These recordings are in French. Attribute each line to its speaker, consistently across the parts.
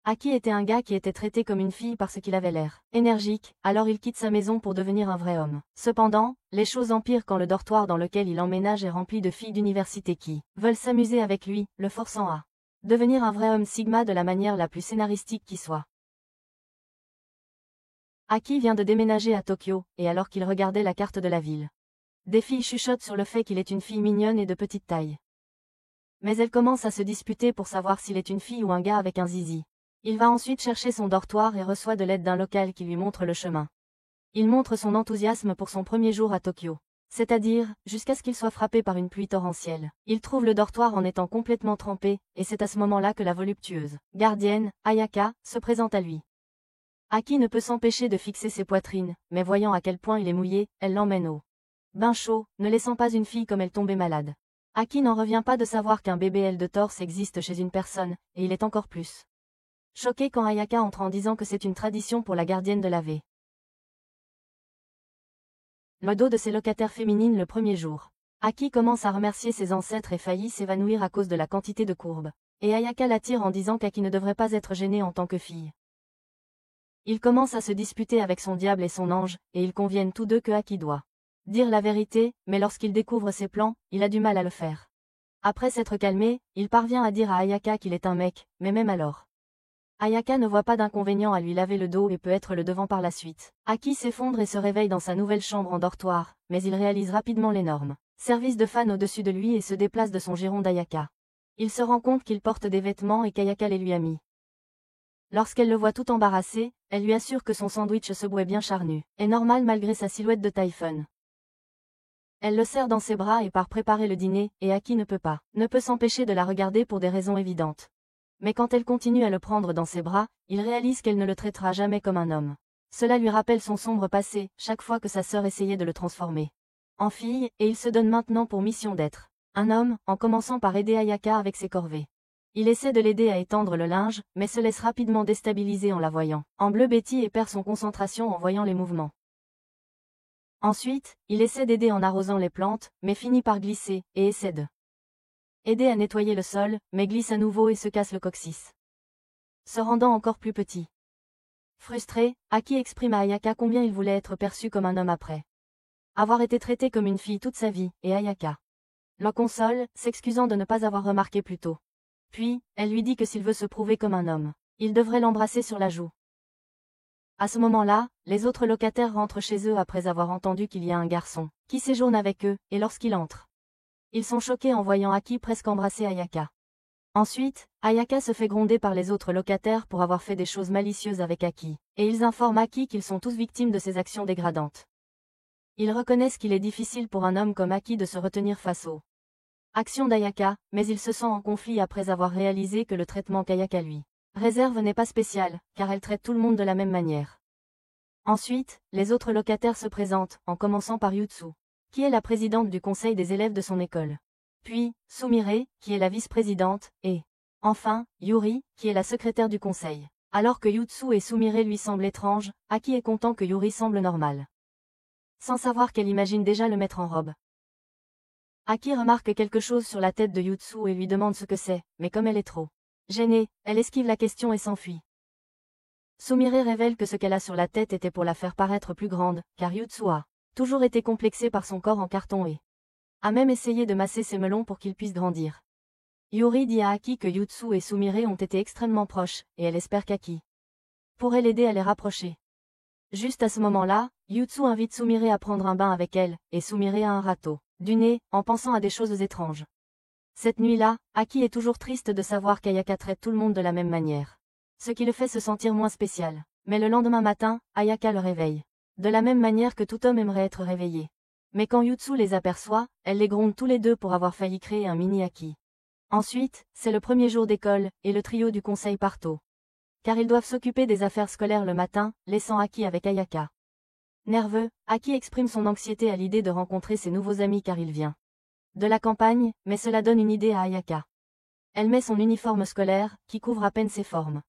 Speaker 1: Aki était un gars qui était traité comme une fille parce qu'il avait l'air énergique, alors il quitte sa maison pour devenir un vrai homme. Cependant, les choses empirent quand le dortoir dans lequel il emménage est rempli de filles d'université qui veulent s'amuser avec lui, le forçant à devenir un vrai homme Sigma de la manière la plus scénaristique qui soit. Aki vient de déménager à Tokyo, et alors qu'il regardait la carte de la ville, des filles chuchotent sur le fait qu'il est une fille mignonne et de petite taille. Mais elles commencent à se disputer pour savoir s'il est une fille ou un gars avec un zizi. Il va ensuite chercher son dortoir et reçoit de l'aide d'un local qui lui montre le chemin. Il montre son enthousiasme pour son premier jour à Tokyo. C'est-à-dire, jusqu'à ce qu'il soit frappé par une pluie torrentielle. Il trouve le dortoir en étant complètement trempé, et c'est à ce moment-là que la voluptueuse gardienne, Ayaka, se présente à lui. Aki ne peut s'empêcher de fixer ses poitrines, mais voyant à quel point il est mouillé, elle l'emmène au bain chaud, ne laissant pas une fille comme elle tomber malade. Aki n'en revient pas de savoir qu'un BBL de torse existe chez une personne, et il est encore plus choqué quand Ayaka entre en disant que c'est une tradition pour la gardienne de laver le dos de ses locataires féminines le premier jour. Aki commence à remercier ses ancêtres et faillit s'évanouir à cause de la quantité de courbes. Et Ayaka l'attire en disant qu'Aki ne devrait pas être gênée en tant que fille. Il commence à se disputer avec son diable et son ange, et ils conviennent tous deux que Aki doit dire la vérité, mais lorsqu'il découvre ses plans, il a du mal à le faire. Après s'être calmé, il parvient à dire à Ayaka qu'il est un mec, mais même alors, Ayaka ne voit pas d'inconvénient à lui laver le dos et peut être le devant par la suite. Aki s'effondre et se réveille dans sa nouvelle chambre en dortoir, mais il réalise rapidement l'énorme service de fan au-dessus de lui et se déplace de son giron d'Ayaka. Il se rend compte qu'il porte des vêtements et qu'Ayaka les lui a mis. Lorsqu'elle le voit tout embarrassé, elle lui assure que son sandwich Subway bien charnu est normal malgré sa silhouette de taille fun. Elle le serre dans ses bras et part préparer le dîner, et Aki ne peut s'empêcher de la regarder pour des raisons évidentes. Mais quand elle continue à le prendre dans ses bras, il réalise qu'elle ne le traitera jamais comme un homme. Cela lui rappelle son sombre passé, chaque fois que sa sœur essayait de le transformer en fille, et il se donne maintenant pour mission d'être un homme, en commençant par aider Ayaka avec ses corvées. Il essaie de l'aider à étendre le linge, mais se laisse rapidement déstabiliser en la voyant en bleu Betty et perd son concentration en voyant les mouvements. Ensuite, il essaie d'aider en arrosant les plantes, mais finit par glisser, et essaie de aider à nettoyer le sol, mais glisse à nouveau et se casse le coccyx, se rendant encore plus petit. Frustré, Aki exprime à Ayaka combien il voulait être perçu comme un homme après avoir été traité comme une fille toute sa vie, et Ayaka le console, s'excusant de ne pas avoir remarqué plus tôt. Puis, elle lui dit que s'il veut se prouver comme un homme, il devrait l'embrasser sur la joue. À ce moment-là, les autres locataires rentrent chez eux après avoir entendu qu'il y a un garçon qui séjourne avec eux, et lorsqu'il entre, ils sont choqués en voyant Aki presque embrasser Ayaka. Ensuite, Ayaka se fait gronder par les autres locataires pour avoir fait des choses malicieuses avec Aki, et ils informent Aki qu'ils sont tous victimes de ses actions dégradantes. Ils reconnaissent qu'il est difficile pour un homme comme Aki de se retenir face aux actions d'Ayaka, mais il se sent en conflit après avoir réalisé que le traitement qu'Ayaka lui réserve n'est pas spécial, car elle traite tout le monde de la même manière. Ensuite, les autres locataires se présentent, en commençant par Yutsu, qui est la présidente du conseil des élèves de son école. Puis, Sumire, qui est la vice-présidente, et, enfin, Yuri, qui est la secrétaire du conseil. Alors que Yutsu et Sumire lui semblent étranges, Aki est content que Yuri semble normal. Sans savoir qu'elle imagine déjà le mettre en robe. Aki remarque quelque chose sur la tête de Yutsu et lui demande ce que c'est, mais comme elle est trop gênée, elle esquive la question et s'enfuit. Sumire révèle que ce qu'elle a sur la tête était pour la faire paraître plus grande, car Yutsu a toujours été complexé par son corps en carton et a même essayé de masser ses melons pour qu'ils puissent grandir. Yuri dit à Aki que Yutsu et Sumire ont été extrêmement proches, et elle espère qu'Aki pourrait l'aider à les rapprocher. Juste à ce moment-là, Yutsu invite Sumire à prendre un bain avec elle, et Sumire a un râteau du nez, en pensant à des choses étranges. Cette nuit-là, Aki est toujours triste de savoir qu'Ayaka traite tout le monde de la même manière. Ce qui le fait se sentir moins spécial. Mais le lendemain matin, Ayaka le réveille. De la même manière que tout homme aimerait être réveillé. Mais quand Yutsu les aperçoit, elle les gronde tous les deux pour avoir failli créer un mini-Aki. Ensuite, c'est le premier jour d'école, et le trio du conseil part tôt. Car ils doivent s'occuper des affaires scolaires le matin, laissant Aki avec Ayaka. Nerveux, Aki exprime son anxiété à l'idée de rencontrer ses nouveaux amis car il vient de la campagne, mais cela donne une idée à Ayaka. Elle met son uniforme scolaire, qui couvre à peine ses formes,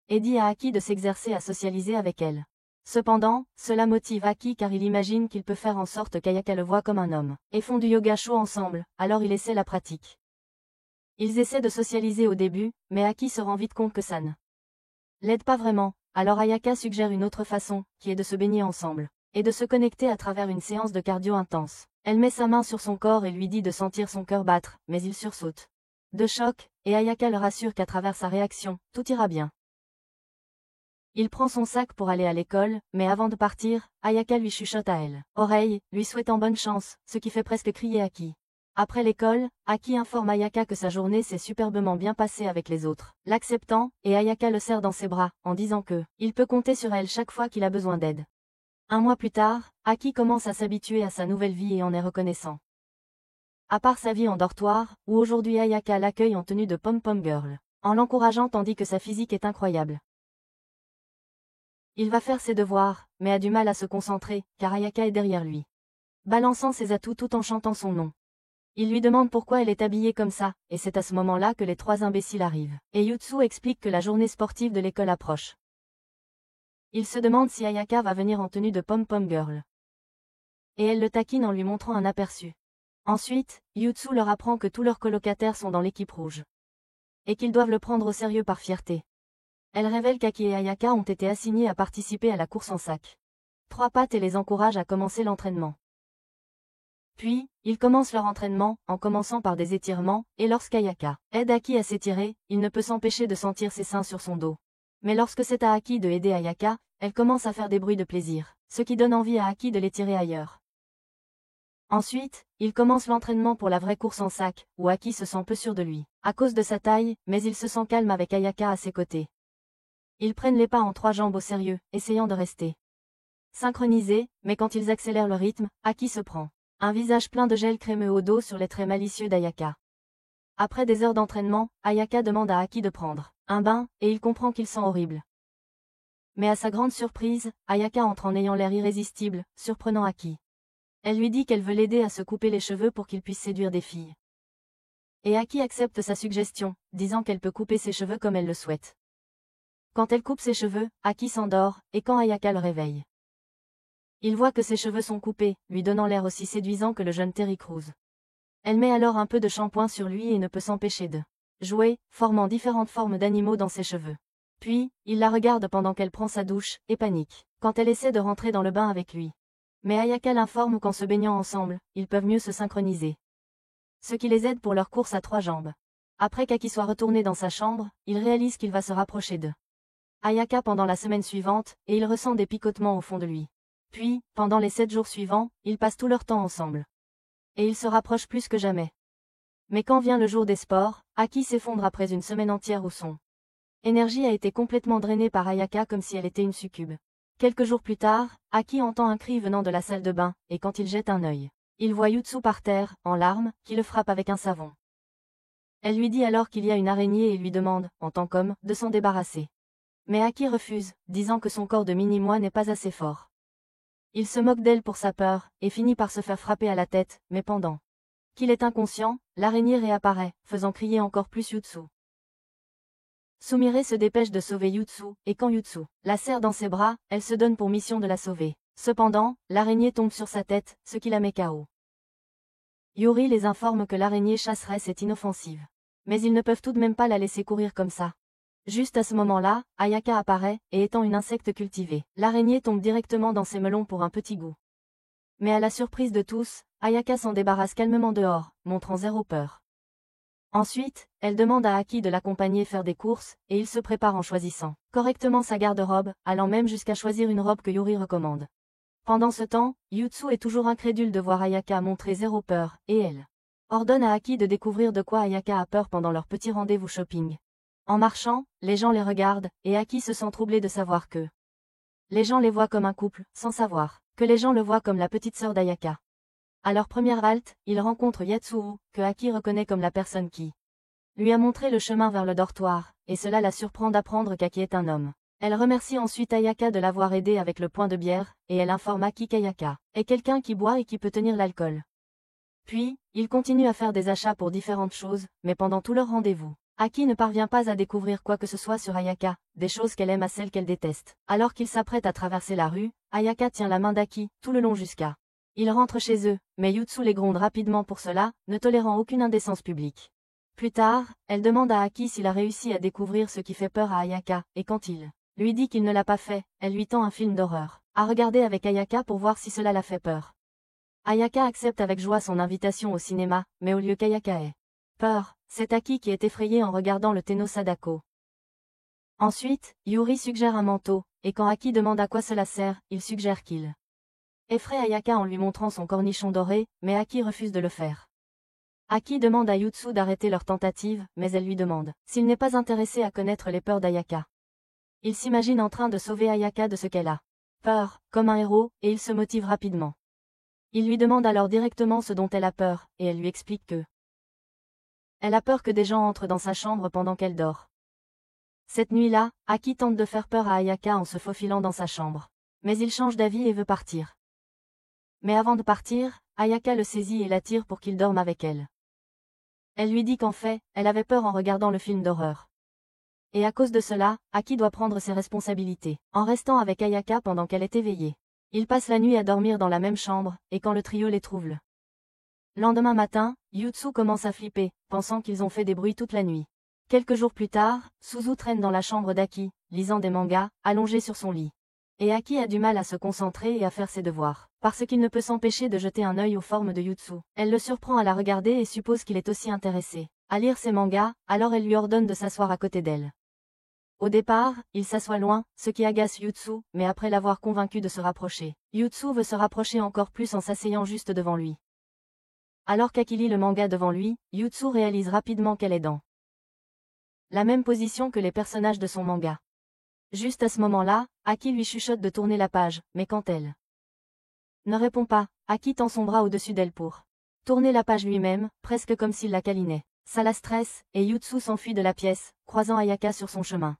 Speaker 1: et dit à Aki de s'exercer à socialiser avec elle. Cependant, cela motive Aki car il imagine qu'il peut faire en sorte qu'Ayaka le voie comme un homme, et font du yoga chaud ensemble, alors il essaie la pratique. Ils essaient de socialiser au début, mais Aki se rend vite compte que ça ne l'aide pas vraiment, alors Ayaka suggère une autre façon, qui est de se baigner ensemble, et de se connecter à travers une séance de cardio intense. Elle met sa main sur son corps et lui dit de sentir son cœur battre, mais il sursaute. De choc, et Ayaka le rassure qu'à travers sa réaction, tout ira bien. Il prend son sac pour aller à l'école, mais avant de partir, Ayaka lui chuchote à elle, oreille, lui souhaitant bonne chance, ce qui fait presque crier Aki. Après l'école, Aki informe Ayaka que sa journée s'est superbement bien passée avec les autres, l'acceptant, et Ayaka le serre dans ses bras, en disant que il peut compter sur elle chaque fois qu'il a besoin d'aide. Un mois plus tard, Aki commence à s'habituer à sa nouvelle vie et en est reconnaissant. À part sa vie en dortoir, où aujourd'hui Ayaka l'accueille en tenue de pom-pom girl, en l'encourageant tandis que sa physique est incroyable. Il va faire ses devoirs, mais a du mal à se concentrer, car Ayaka est derrière lui, balançant ses atouts tout en chantant son nom. Il lui demande pourquoi elle est habillée comme ça, et c'est à ce moment-là que les trois imbéciles arrivent, et Yutsu explique que la journée sportive de l'école approche. Il se demande si Ayaka va venir en tenue de pom-pom girl. Et elle le taquine en lui montrant un aperçu. Ensuite, Yutsu leur apprend que tous leurs colocataires sont dans l'équipe rouge. Et qu'ils doivent le prendre au sérieux par fierté. Elle révèle qu'Aki et Ayaka ont été assignés à participer à la course en sac. 3 pattes et les encourage à commencer l'entraînement. Puis, ils commencent leur entraînement, en commençant par des étirements, et lorsqu'Ayaka aide Aki à s'étirer, il ne peut s'empêcher de sentir ses seins sur son dos. Mais lorsque c'est à Aki de aider Ayaka, elle commence à faire des bruits de plaisir, ce qui donne envie à Aki de l'étirer ailleurs. Ensuite, il commence l'entraînement pour la vraie course en sac, où Aki se sent peu sûr de lui, à cause de sa taille, mais il se sent calme avec Ayaka à ses côtés. Ils prennent les pas en 3 jambes au sérieux, essayant de rester synchronisés, mais quand ils accélèrent le rythme, Aki se prend un visage plein de gel crémeux au dos sur les traits malicieux d'Ayaka. Après des heures d'entraînement, Ayaka demande à Aki de prendre un bain, et il comprend qu'il sent horrible. Mais à sa grande surprise, Ayaka entre en ayant l'air irrésistible, surprenant Aki. Elle lui dit qu'elle veut l'aider à se couper les cheveux pour qu'il puisse séduire des filles. Et Aki accepte sa suggestion, disant qu'elle peut couper ses cheveux comme elle le souhaite. Quand elle coupe ses cheveux, Aki s'endort, et quand Ayaka le réveille, il voit que ses cheveux sont coupés, lui donnant l'air aussi séduisant que le jeune Terry Crews. Elle met alors un peu de shampoing sur lui et ne peut s'empêcher de jouer, formant différentes formes d'animaux dans ses cheveux. Puis, il la regarde pendant qu'elle prend sa douche, et panique, quand elle essaie de rentrer dans le bain avec lui. Mais Ayaka l'informe qu'en se baignant ensemble, ils peuvent mieux se synchroniser. Ce qui les aide pour leur course à 3 jambes. Après qu'Aki soit retourné dans sa chambre, il réalise qu'il va se rapprocher de Ayaka pendant la semaine suivante, et il ressent des picotements au fond de lui. Puis, pendant les 7 jours suivants, ils passent tout leur temps ensemble. Et ils se rapprochent plus que jamais. Mais quand vient le jour des sports, Aki s'effondre après une semaine entière où son énergie a été complètement drainée par Ayaka comme si elle était une succube. Quelques jours plus tard, Aki entend un cri venant de la salle de bain, et quand il jette un œil, il voit Yutsu par terre, en larmes, qui le frappe avec un savon. Elle lui dit alors qu'il y a une araignée et lui demande, en tant qu'homme, de s'en débarrasser. Mais Aki refuse, disant que son corps de mini-moi n'est pas assez fort. Il se moque d'elle pour sa peur, et finit par se faire frapper à la tête, mais pendant qu'il est inconscient, l'araignée réapparaît, faisant crier encore plus Yutsu. Sumire se dépêche de sauver Yutsu, et quand Yutsu la serre dans ses bras, elle se donne pour mission de la sauver. Cependant, l'araignée tombe sur sa tête, ce qui la met KO. Yuri les informe que l'araignée chasseresse est inoffensive. Mais ils ne peuvent tout de même pas la laisser courir comme ça. Juste à ce moment-là, Ayaka apparaît, et étant une insecte cultivée, l'araignée tombe directement dans ses melons pour un petit goût. Mais à la surprise de tous, Ayaka s'en débarrasse calmement dehors, montrant zéro peur. Ensuite, elle demande à Aki de l'accompagner faire des courses, et il se prépare en choisissant correctement sa garde-robe, allant même jusqu'à choisir une robe que Yuri recommande. Pendant ce temps, Yutsu est toujours incrédule de voir Ayaka montrer zéro peur, et elle ordonne à Aki de découvrir de quoi Ayaka a peur pendant leur petit rendez-vous shopping. En marchant, les gens les regardent, et Aki se sent troublé de savoir que les gens les voient comme un couple, sans savoir que les gens le voient comme la petite sœur d'Ayaka. À leur première halte, il rencontre Yatsuo, que Aki reconnaît comme la personne qui lui a montré le chemin vers le dortoir, et cela la surprend d'apprendre qu'Aki est un homme. Elle remercie ensuite Ayaka de l'avoir aidé avec le point de bière, et elle informe Aki qu'Ayaka est quelqu'un qui boit et qui peut tenir l'alcool. Puis, ils continuent à faire des achats pour différentes choses, mais pendant tout leur rendez-vous, Aki ne parvient pas à découvrir quoi que ce soit sur Ayaka, des choses qu'elle aime à celles qu'elle déteste. Alors qu'ils s'apprêtent à traverser la rue, Ayaka tient la main d'Aki, tout le long jusqu'à ils rentrent chez eux, mais Yutsu les gronde rapidement pour cela, ne tolérant aucune indécence publique. Plus tard, elle demande à Aki s'il a réussi à découvrir ce qui fait peur à Ayaka, et quand il lui dit qu'il ne l'a pas fait, elle lui tend un film d'horreur à regarder avec Ayaka pour voir si cela la fait peur. Ayaka accepte avec joie son invitation au cinéma, mais au lieu qu'Ayaka ait peur, c'est Aki qui est effrayé en regardant le Tenno Sadako. Ensuite, Yuri suggère un manteau, et quand Aki demande à quoi cela sert, il suggère qu'il effraie Ayaka en lui montrant son cornichon doré, mais Aki refuse de le faire. Aki demande à Yutsu d'arrêter leur tentative, mais elle lui demande s'il n'est pas intéressé à connaître les peurs d'Ayaka. Il s'imagine en train de sauver Ayaka de ce qu'elle a peur, comme un héros, et il se motive rapidement. Il lui demande alors directement ce dont elle a peur, et elle lui explique que elle a peur que des gens entrent dans sa chambre pendant qu'elle dort. Cette nuit-là, Aki tente de faire peur à Ayaka en se faufilant dans sa chambre. Mais il change d'avis et veut partir. Mais avant de partir, Ayaka le saisit et l'attire pour qu'il dorme avec elle. Elle lui dit qu'en fait, elle avait peur en regardant le film d'horreur. Et à cause de cela, Aki doit prendre ses responsabilités, en restant avec Ayaka pendant qu'elle est éveillée. Ils passent la nuit à dormir dans la même chambre, et quand le trio les trouve le lendemain matin, Yutsu commence à flipper, pensant qu'ils ont fait des bruits toute la nuit. Quelques jours plus tard, Suzu traîne dans la chambre d'Aki, lisant des mangas, allongé sur son lit. Et Aki a du mal à se concentrer et à faire ses devoirs, parce qu'il ne peut s'empêcher de jeter un œil aux formes de Yutsu. Elle le surprend à la regarder et suppose qu'il est aussi intéressé à lire ses mangas, alors elle lui ordonne de s'asseoir à côté d'elle. Au départ, il s'assoit loin, ce qui agace Yutsu, mais après l'avoir convaincu de se rapprocher, Yutsu veut se rapprocher encore plus en s'asseyant juste devant lui. Alors qu'Aki lit le manga devant lui, Yutsu réalise rapidement qu'elle est dans la même position que les personnages de son manga. Juste à ce moment-là, Aki lui chuchote de tourner la page, mais quand elle ne répond pas, Aki tend son bras au-dessus d'elle pour tourner la page lui-même, presque comme s'il la câlinait. Ça la stresse, et Yutsu s'enfuit de la pièce, croisant Ayaka sur son chemin.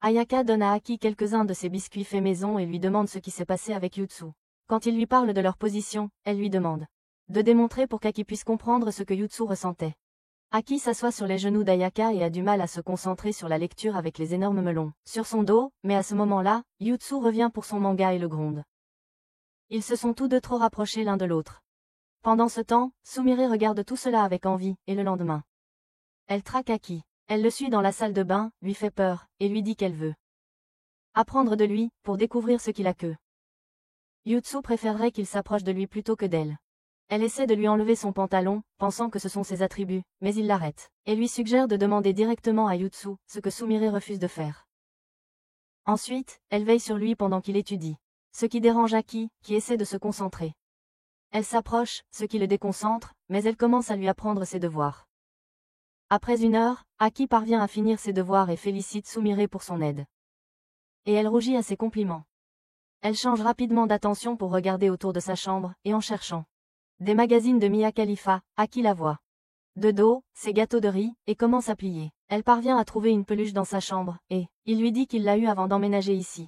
Speaker 1: Ayaka donne à Aki quelques-uns de ses biscuits faits maison et lui demande ce qui s'est passé avec Yutsu. Quand il lui parle de leur position, elle lui demande de démontrer pour qu'Aki puisse comprendre ce que Yutsu ressentait. Aki s'assoit sur les genoux d'Ayaka et a du mal à se concentrer sur la lecture avec les énormes melons sur son dos, mais à ce moment-là, Yutsu revient pour son manga et le gronde. Ils se sont tous deux trop rapprochés l'un de l'autre. Pendant ce temps, Sumire regarde tout cela avec envie, et le lendemain, elle traque Aki. Elle le suit dans la salle de bain, lui fait peur, et lui dit qu'elle veut apprendre de lui, pour découvrir ce qu'il a que. Yutsu préférerait qu'il s'approche de lui plutôt que d'elle. Elle essaie de lui enlever son pantalon, pensant que ce sont ses attributs, mais il l'arrête, et lui suggère de demander directement à Yutsu, ce que Sumire refuse de faire. Ensuite, elle veille sur lui pendant qu'il étudie. Ce qui dérange Aki, qui essaie de se concentrer. Elle s'approche, ce qui le déconcentre, mais elle commence à lui apprendre ses devoirs. Après 1 heure, Aki parvient à finir ses devoirs et félicite Sumire pour son aide. Et elle rougit à ses compliments. Elle change rapidement d'attention pour regarder autour de sa chambre, et en cherchant des magazines de Mia Khalifa, Aki la voit de dos, ses gâteaux de riz, et commence à plier. Elle parvient à trouver une peluche dans sa chambre, et il lui dit qu'il l'a eue avant d'emménager ici.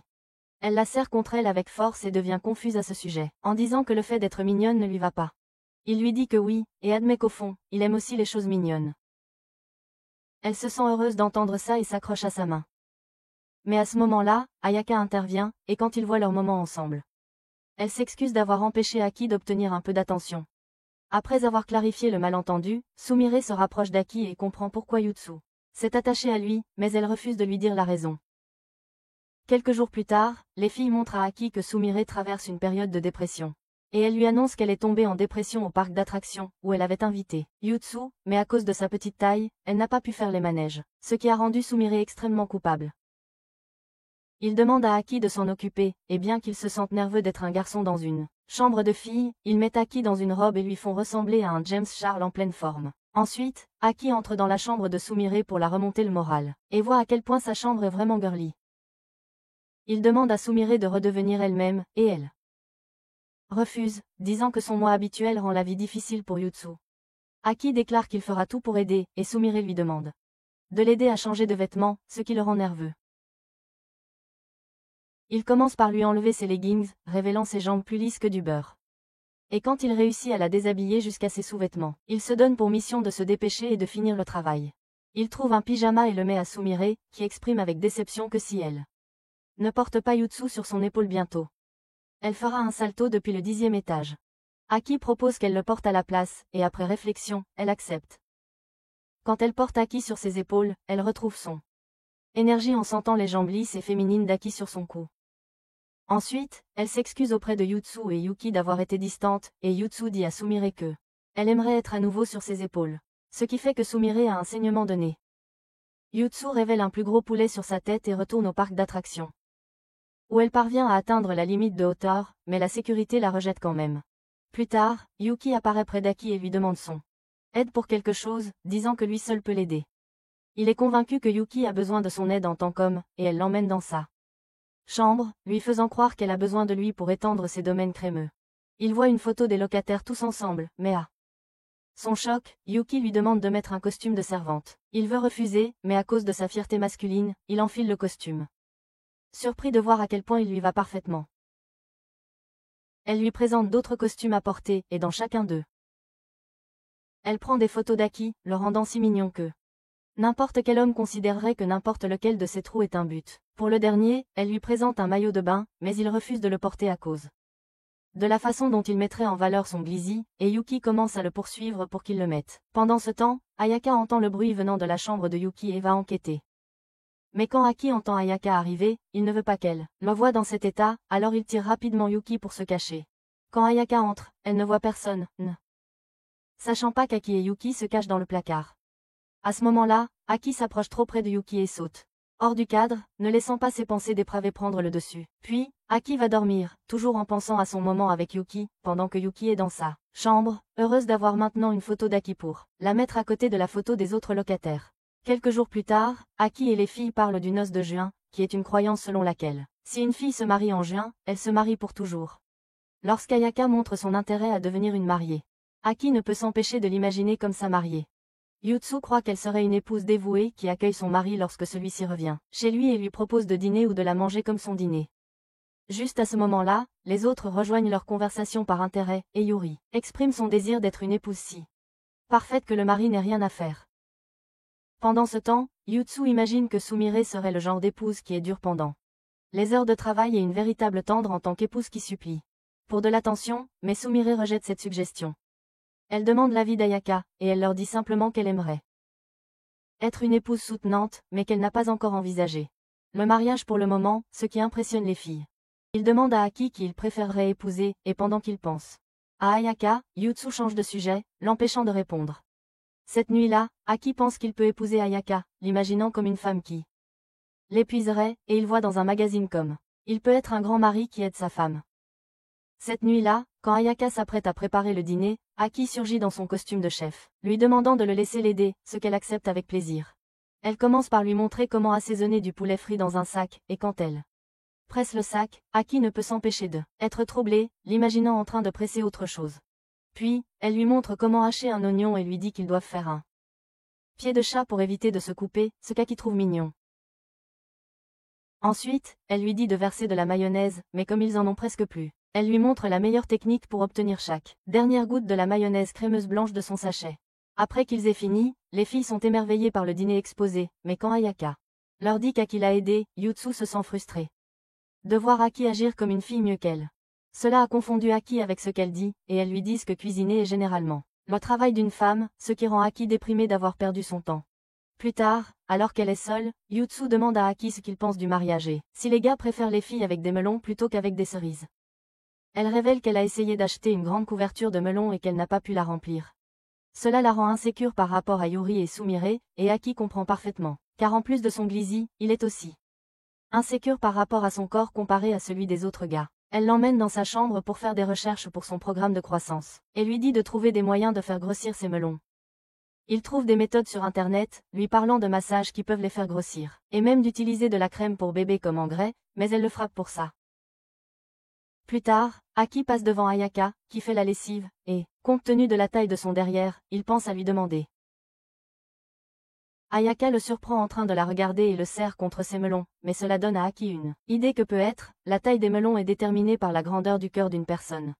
Speaker 1: Elle la serre contre elle avec force et devient confuse à ce sujet, en disant que le fait d'être mignonne ne lui va pas. Il lui dit que oui, et admet qu'au fond, il aime aussi les choses mignonnes. Elle se sent heureuse d'entendre ça et s'accroche à sa main. Mais à ce moment-là, Ayaka intervient, et quand ils voient leur moment ensemble, elle s'excuse d'avoir empêché Aki d'obtenir un peu d'attention. Après avoir clarifié le malentendu, Sumire se rapproche d'Aki et comprend pourquoi Yutsu s'est attaché à lui, mais elle refuse de lui dire la raison. Quelques jours plus tard, les filles montrent à Aki que Sumire traverse une période de dépression. Et elle lui annonce qu'elle est tombée en dépression au parc d'attractions, où elle avait invité Yutsu, mais à cause de sa petite taille, elle n'a pas pu faire les manèges, ce qui a rendu Sumire extrêmement coupable. Il demande à Aki de s'en occuper, et bien qu'il se sente nerveux d'être un garçon dans une chambre de filles, il met Aki dans une robe et lui font ressembler à un James Charles en pleine forme. Ensuite, Aki entre dans la chambre de Sumire pour la remonter le moral, et voit à quel point sa chambre est vraiment girly. Il demande à Sumire de redevenir elle-même, et elle refuse, disant que son moi habituel rend la vie difficile pour Yutsu. Aki déclare qu'il fera tout pour aider, et Sumire lui demande de l'aider à changer de vêtements, ce qui le rend nerveux. Il commence par lui enlever ses leggings, révélant ses jambes plus lisses que du beurre. Et quand il réussit à la déshabiller jusqu'à ses sous-vêtements, il se donne pour mission de se dépêcher et de finir le travail. Il trouve un pyjama et le met à Sumire, qui exprime avec déception que si elle ne porte pas Yutsu sur son épaule bientôt, elle fera un salto depuis le 10e étage. Aki propose qu'elle le porte à la place, et après réflexion, elle accepte. Quand elle porte Aki sur ses épaules, elle retrouve son énergie en sentant les jambes lisses et féminines d'Aki sur son cou. Ensuite, elle s'excuse auprès de Yutsu et Yuki d'avoir été distante, et Yutsu dit à Sumire que elle aimerait être à nouveau sur ses épaules. Ce qui fait que Sumire a un saignement de nez. Yutsu révèle un plus gros poulet sur sa tête et retourne au parc d'attractions, où elle parvient à atteindre la limite de hauteur, mais la sécurité la rejette quand même. Plus tard, Yuki apparaît près d'Aki et lui demande son aide pour quelque chose, disant que lui seul peut l'aider. Il est convaincu que Yuki a besoin de son aide en tant qu'homme, et elle l'emmène dans sa chambre, lui faisant croire qu'elle a besoin de lui pour étendre ses domaines crémeux. Il voit une photo des locataires tous ensemble, mais à son choc, Yuki lui demande de mettre un costume de servante. Il veut refuser, mais à cause de sa fierté masculine, il enfile le costume. Surpris de voir à quel point il lui va parfaitement, elle lui présente d'autres costumes à porter, et dans chacun d'eux, elle prend des photos d'Aki, le rendant si mignon que n'importe quel homme considérerait que n'importe lequel de ses trous est un but. Pour le dernier, elle lui présente un maillot de bain, mais il refuse de le porter à cause de la façon dont il mettrait en valeur son glizzy, et Yuki commence à le poursuivre pour qu'il le mette. Pendant ce temps, Ayaka entend le bruit venant de la chambre de Yuki et va enquêter. Mais quand Aki entend Ayaka arriver, il ne veut pas qu'elle le voie dans cet état, alors il tire rapidement Yuki pour se cacher. Quand Ayaka entre, elle ne voit personne, sachant pas qu'Aki et Yuki se cachent dans le placard. À ce moment-là, Aki s'approche trop près de Yuki et saute hors du cadre, ne laissant pas ses pensées dépravées prendre le dessus. Puis, Aki va dormir, toujours en pensant à son moment avec Yuki, pendant que Yuki est dans sa chambre, heureuse d'avoir maintenant une photo d'Aki pour la mettre à côté de la photo des autres locataires. Quelques jours plus tard, Aki et les filles parlent du noce de juin, qui est une croyance selon laquelle, si une fille se marie en juin, elle se marie pour toujours. Lorsqu'Ayaka montre son intérêt à devenir une mariée, Aki ne peut s'empêcher de l'imaginer comme sa mariée. Yutsu croit qu'elle serait une épouse dévouée qui accueille son mari lorsque celui-ci revient chez lui et lui propose de dîner ou de la manger comme son dîner. Juste à ce moment-là, les autres rejoignent leur conversation par intérêt, et Yuri exprime son désir d'être une épouse si parfaite que le mari n'ait rien à faire. Pendant ce temps, Yutsu imagine que Sumire serait le genre d'épouse qui est dure pendant les heures de travail et une véritable tendre en tant qu'épouse qui supplie pour de l'attention, mais Sumire rejette cette suggestion. Elle demande l'avis d'Ayaka, et elle leur dit simplement qu'elle aimerait être une épouse soutenante, mais qu'elle n'a pas encore envisagé le mariage pour le moment, ce qui impressionne les filles. Il demande à Aki qui il préférerait épouser, et pendant qu'il pense à Ayaka, Yutsu change de sujet, l'empêchant de répondre. Cette nuit-là, Aki pense qu'il peut épouser Ayaka, l'imaginant comme une femme qui l'épuiserait, et il voit dans un magazine comme il peut être un grand mari qui aide sa femme. Cette nuit-là, quand Ayaka s'apprête à préparer le dîner, Aki surgit dans son costume de chef, lui demandant de le laisser l'aider, ce qu'elle accepte avec plaisir. Elle commence par lui montrer comment assaisonner du poulet frit dans un sac, et quand elle presse le sac, Aki ne peut s'empêcher de être troublé, l'imaginant en train de presser autre chose. Puis, elle lui montre comment hacher un oignon et lui dit qu'ils doivent faire un pied de chat pour éviter de se couper, ce qu'Aki trouve mignon. Ensuite, elle lui dit de verser de la mayonnaise, mais comme ils en ont presque plus, elle lui montre la meilleure technique pour obtenir chaque dernière goutte de la mayonnaise crémeuse blanche de son sachet. Après qu'ils aient fini, les filles sont émerveillées par le dîner exposé, mais quand Ayaka leur dit qu'Aki l'a aidé, Yutsu se sent frustré de voir Aki agir comme une fille mieux qu'elle. Cela a confondu Aki avec ce qu'elle dit, et elles lui disent que cuisiner est généralement le travail d'une femme, ce qui rend Aki déprimée d'avoir perdu son temps. Plus tard, alors qu'elle est seule, Yutsu demande à Aki ce qu'il pense du mariage et si les gars préfèrent les filles avec des melons plutôt qu'avec des cerises. Elle révèle qu'elle a essayé d'acheter une grande couverture de melons et qu'elle n'a pas pu la remplir. Cela la rend insécure par rapport à Yuri et Sumire, et Aki comprend parfaitement, car en plus de son glizzy, il est aussi insécure par rapport à son corps comparé à celui des autres gars. Elle l'emmène dans sa chambre pour faire des recherches pour son programme de croissance, et lui dit de trouver des moyens de faire grossir ses melons. Il trouve des méthodes sur internet, lui parlant de massages qui peuvent les faire grossir, et même d'utiliser de la crème pour bébé comme engrais, mais elle le frappe pour ça. Plus tard, Aki passe devant Ayaka, qui fait la lessive, et, compte tenu de la taille de son derrière, il pense à lui demander. Ayaka le surprend en train de la regarder et le serre contre ses melons, mais cela donne à Aki une idée que peut être, la taille des melons est déterminée par la grandeur du cœur d'une personne.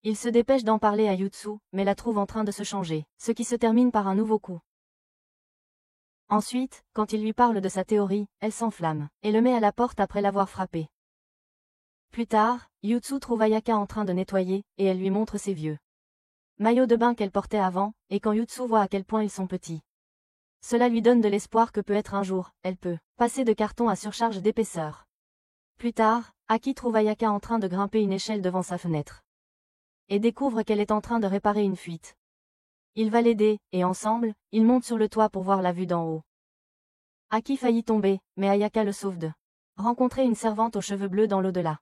Speaker 1: Il se dépêche d'en parler à Yutsu, mais la trouve en train de se changer, ce qui se termine par un nouveau coup. Ensuite, quand il lui parle de sa théorie, elle s'enflamme, et le met à la porte après l'avoir frappé. Plus tard, Yutsu trouve Ayaka en train de nettoyer, et elle lui montre ses vieux maillots de bain qu'elle portait avant, et quand Yutsu voit à quel point ils sont petits, Cela lui donne de l'espoir que peut être un jour, elle peut passer de carton à surcharge d'épaisseur. Plus tard, Aki trouve Ayaka en train de grimper une échelle devant sa fenêtre. Et découvre qu'elle est en train de réparer une fuite. Il va l'aider, et ensemble, ils montent sur le toit pour voir la vue d'en haut. Aki faillit tomber, mais Ayaka le sauve de rencontrer une servante aux cheveux bleus dans l'au-delà.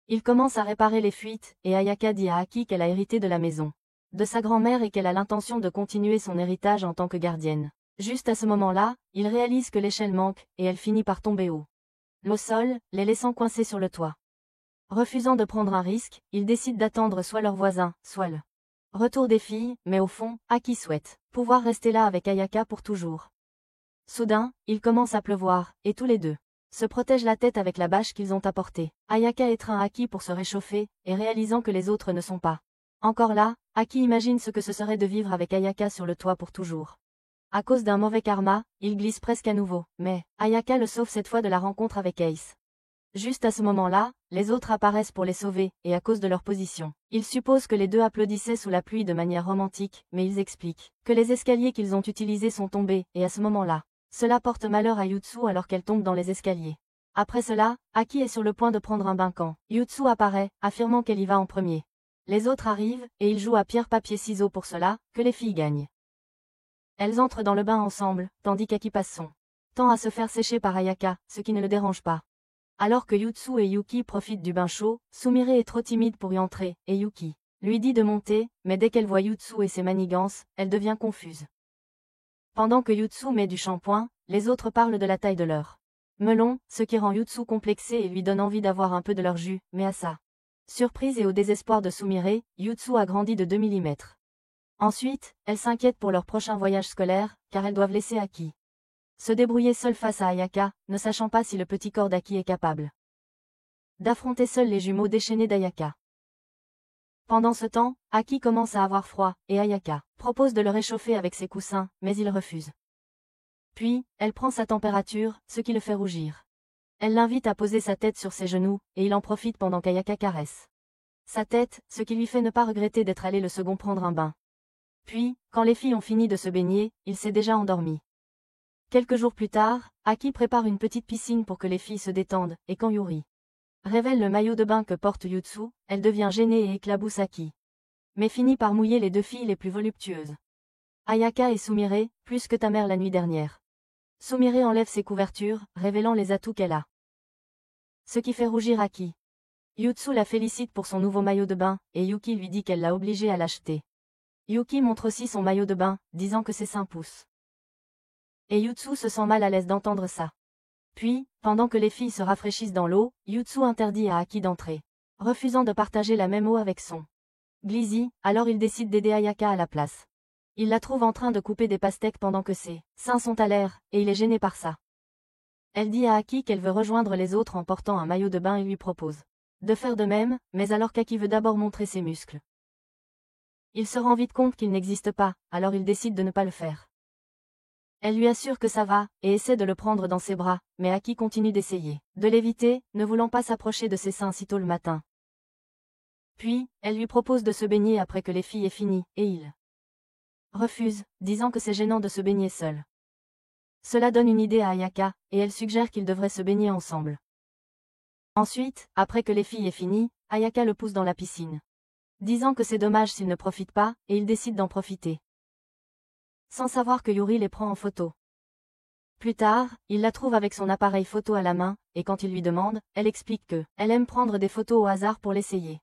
Speaker 1: Il commence à réparer les fuites, et Ayaka dit à Aki qu'elle a hérité de la maison de sa grand-mère et qu'elle a l'intention de continuer son héritage en tant que gardienne. Juste à ce moment-là, il réalise que l'échelle manque, et elle finit par tomber au sol, les laissant coincés sur le toit. Refusant de prendre un risque, ils décident d'attendre soit leur voisin, soit le retour des filles, mais au fond, Aki souhaite pouvoir rester là avec Ayaka pour toujours. Soudain, il commence à pleuvoir, et tous les deux se protègent la tête avec la bâche qu'ils ont apportée. Ayaka étreint Aki pour se réchauffer, et réalisant que les autres ne sont pas encore là, Aki imagine ce que ce serait de vivre avec Ayaka sur le toit pour toujours. À cause d'un mauvais karma, il glisse presque à nouveau, mais Ayaka le sauve cette fois de la rencontre avec Ace. Juste à ce moment-là, les autres apparaissent pour les sauver, et à cause de leur position, ils supposent que les deux applaudissaient sous la pluie de manière romantique, mais ils expliquent que les escaliers qu'ils ont utilisés sont tombés, et à ce moment-là, cela porte malheur à Yutsu alors qu'elle tombe dans les escaliers. Après cela, Aki est sur le point de prendre un bain quand Yutsu apparaît, affirmant qu'elle y va en premier. Les autres arrivent, et ils jouent à pierre-papier-ciseaux pour cela, que les filles gagnent. Elles entrent dans le bain ensemble, tandis qu'Aki passe son temps à se faire sécher par Ayaka, ce qui ne le dérange pas. Alors que Yutsu et Yuki profitent du bain chaud, Sumire est trop timide pour y entrer, et Yuki lui dit de monter, mais dès qu'elle voit Yutsu et ses manigances, elle devient confuse. Pendant que Yutsu met du shampoing, les autres parlent de la taille de leur melon, ce qui rend Yutsu complexé et lui donne envie d'avoir un peu de leur jus, mais à sa surprise et au désespoir de Sumire, Yutsu a grandi de 2 mm. Ensuite, elle s'inquiète pour leur prochain voyage scolaire, car elles doivent laisser Aki se débrouiller seule face à Ayaka, ne sachant pas si le petit corps d'Aki est capable d'affronter seul les jumeaux déchaînés d'Ayaka. Pendant ce temps, Aki commence à avoir froid, et Ayaka propose de le réchauffer avec ses coussins, mais il refuse. Puis, elle prend sa température, ce qui le fait rougir. Elle l'invite à poser sa tête sur ses genoux, et il en profite pendant qu'Ayaka caresse sa tête, ce qui lui fait ne pas regretter d'être allé le second prendre un bain. Puis, quand les filles ont fini de se baigner, il s'est déjà endormi. Quelques jours plus tard, Aki prépare une petite piscine pour que les filles se détendent, et quand Yuri révèle le maillot de bain que porte Yutsu, elle devient gênée et éclabousse Aki. Mais finit par mouiller les deux filles les plus voluptueuses. Ayaka et Sumire, plus que ta mère la nuit dernière. Sumire enlève ses couvertures, révélant les atouts qu'elle a. Ce qui fait rougir Aki. Yutsu la félicite pour son nouveau maillot de bain, et Yuki lui dit qu'elle l'a obligé à l'acheter. Yuki montre aussi son maillot de bain, disant que ses seins poussent. Et Yutsu se sent mal à l'aise d'entendre ça. Puis, pendant que les filles se rafraîchissent dans l'eau, Yutsu interdit à Aki d'entrer, refusant de partager la même eau avec son Glizzy, alors il décide d'aider Ayaka à la place. Il la trouve en train de couper des pastèques pendant que ses seins sont à l'air, et il est gêné par ça. Elle dit à Aki qu'elle veut rejoindre les autres en portant un maillot de bain et lui propose de faire de même, mais alors qu'Aki veut d'abord montrer ses muscles. Il se rend vite compte qu'il n'existe pas, alors il décide de ne pas le faire. Elle lui assure que ça va, et essaie de le prendre dans ses bras, mais Aki continue d'essayer de l'éviter, ne voulant pas s'approcher de ses seins si tôt le matin. Puis, elle lui propose de se baigner après que les filles aient fini, et il refuse, disant que c'est gênant de se baigner seul. Cela donne une idée à Ayaka, et elle suggère qu'ils devraient se baigner ensemble. Ensuite, après que les filles aient fini, Ayaka le pousse dans la piscine, disant que c'est dommage s'il ne profite pas, et il décide d'en profiter. Sans savoir que Yuri les prend en photo. Plus tard, il la trouve avec son appareil photo à la main, et quand il lui demande, elle explique que elle aime prendre des photos au hasard pour l'essayer.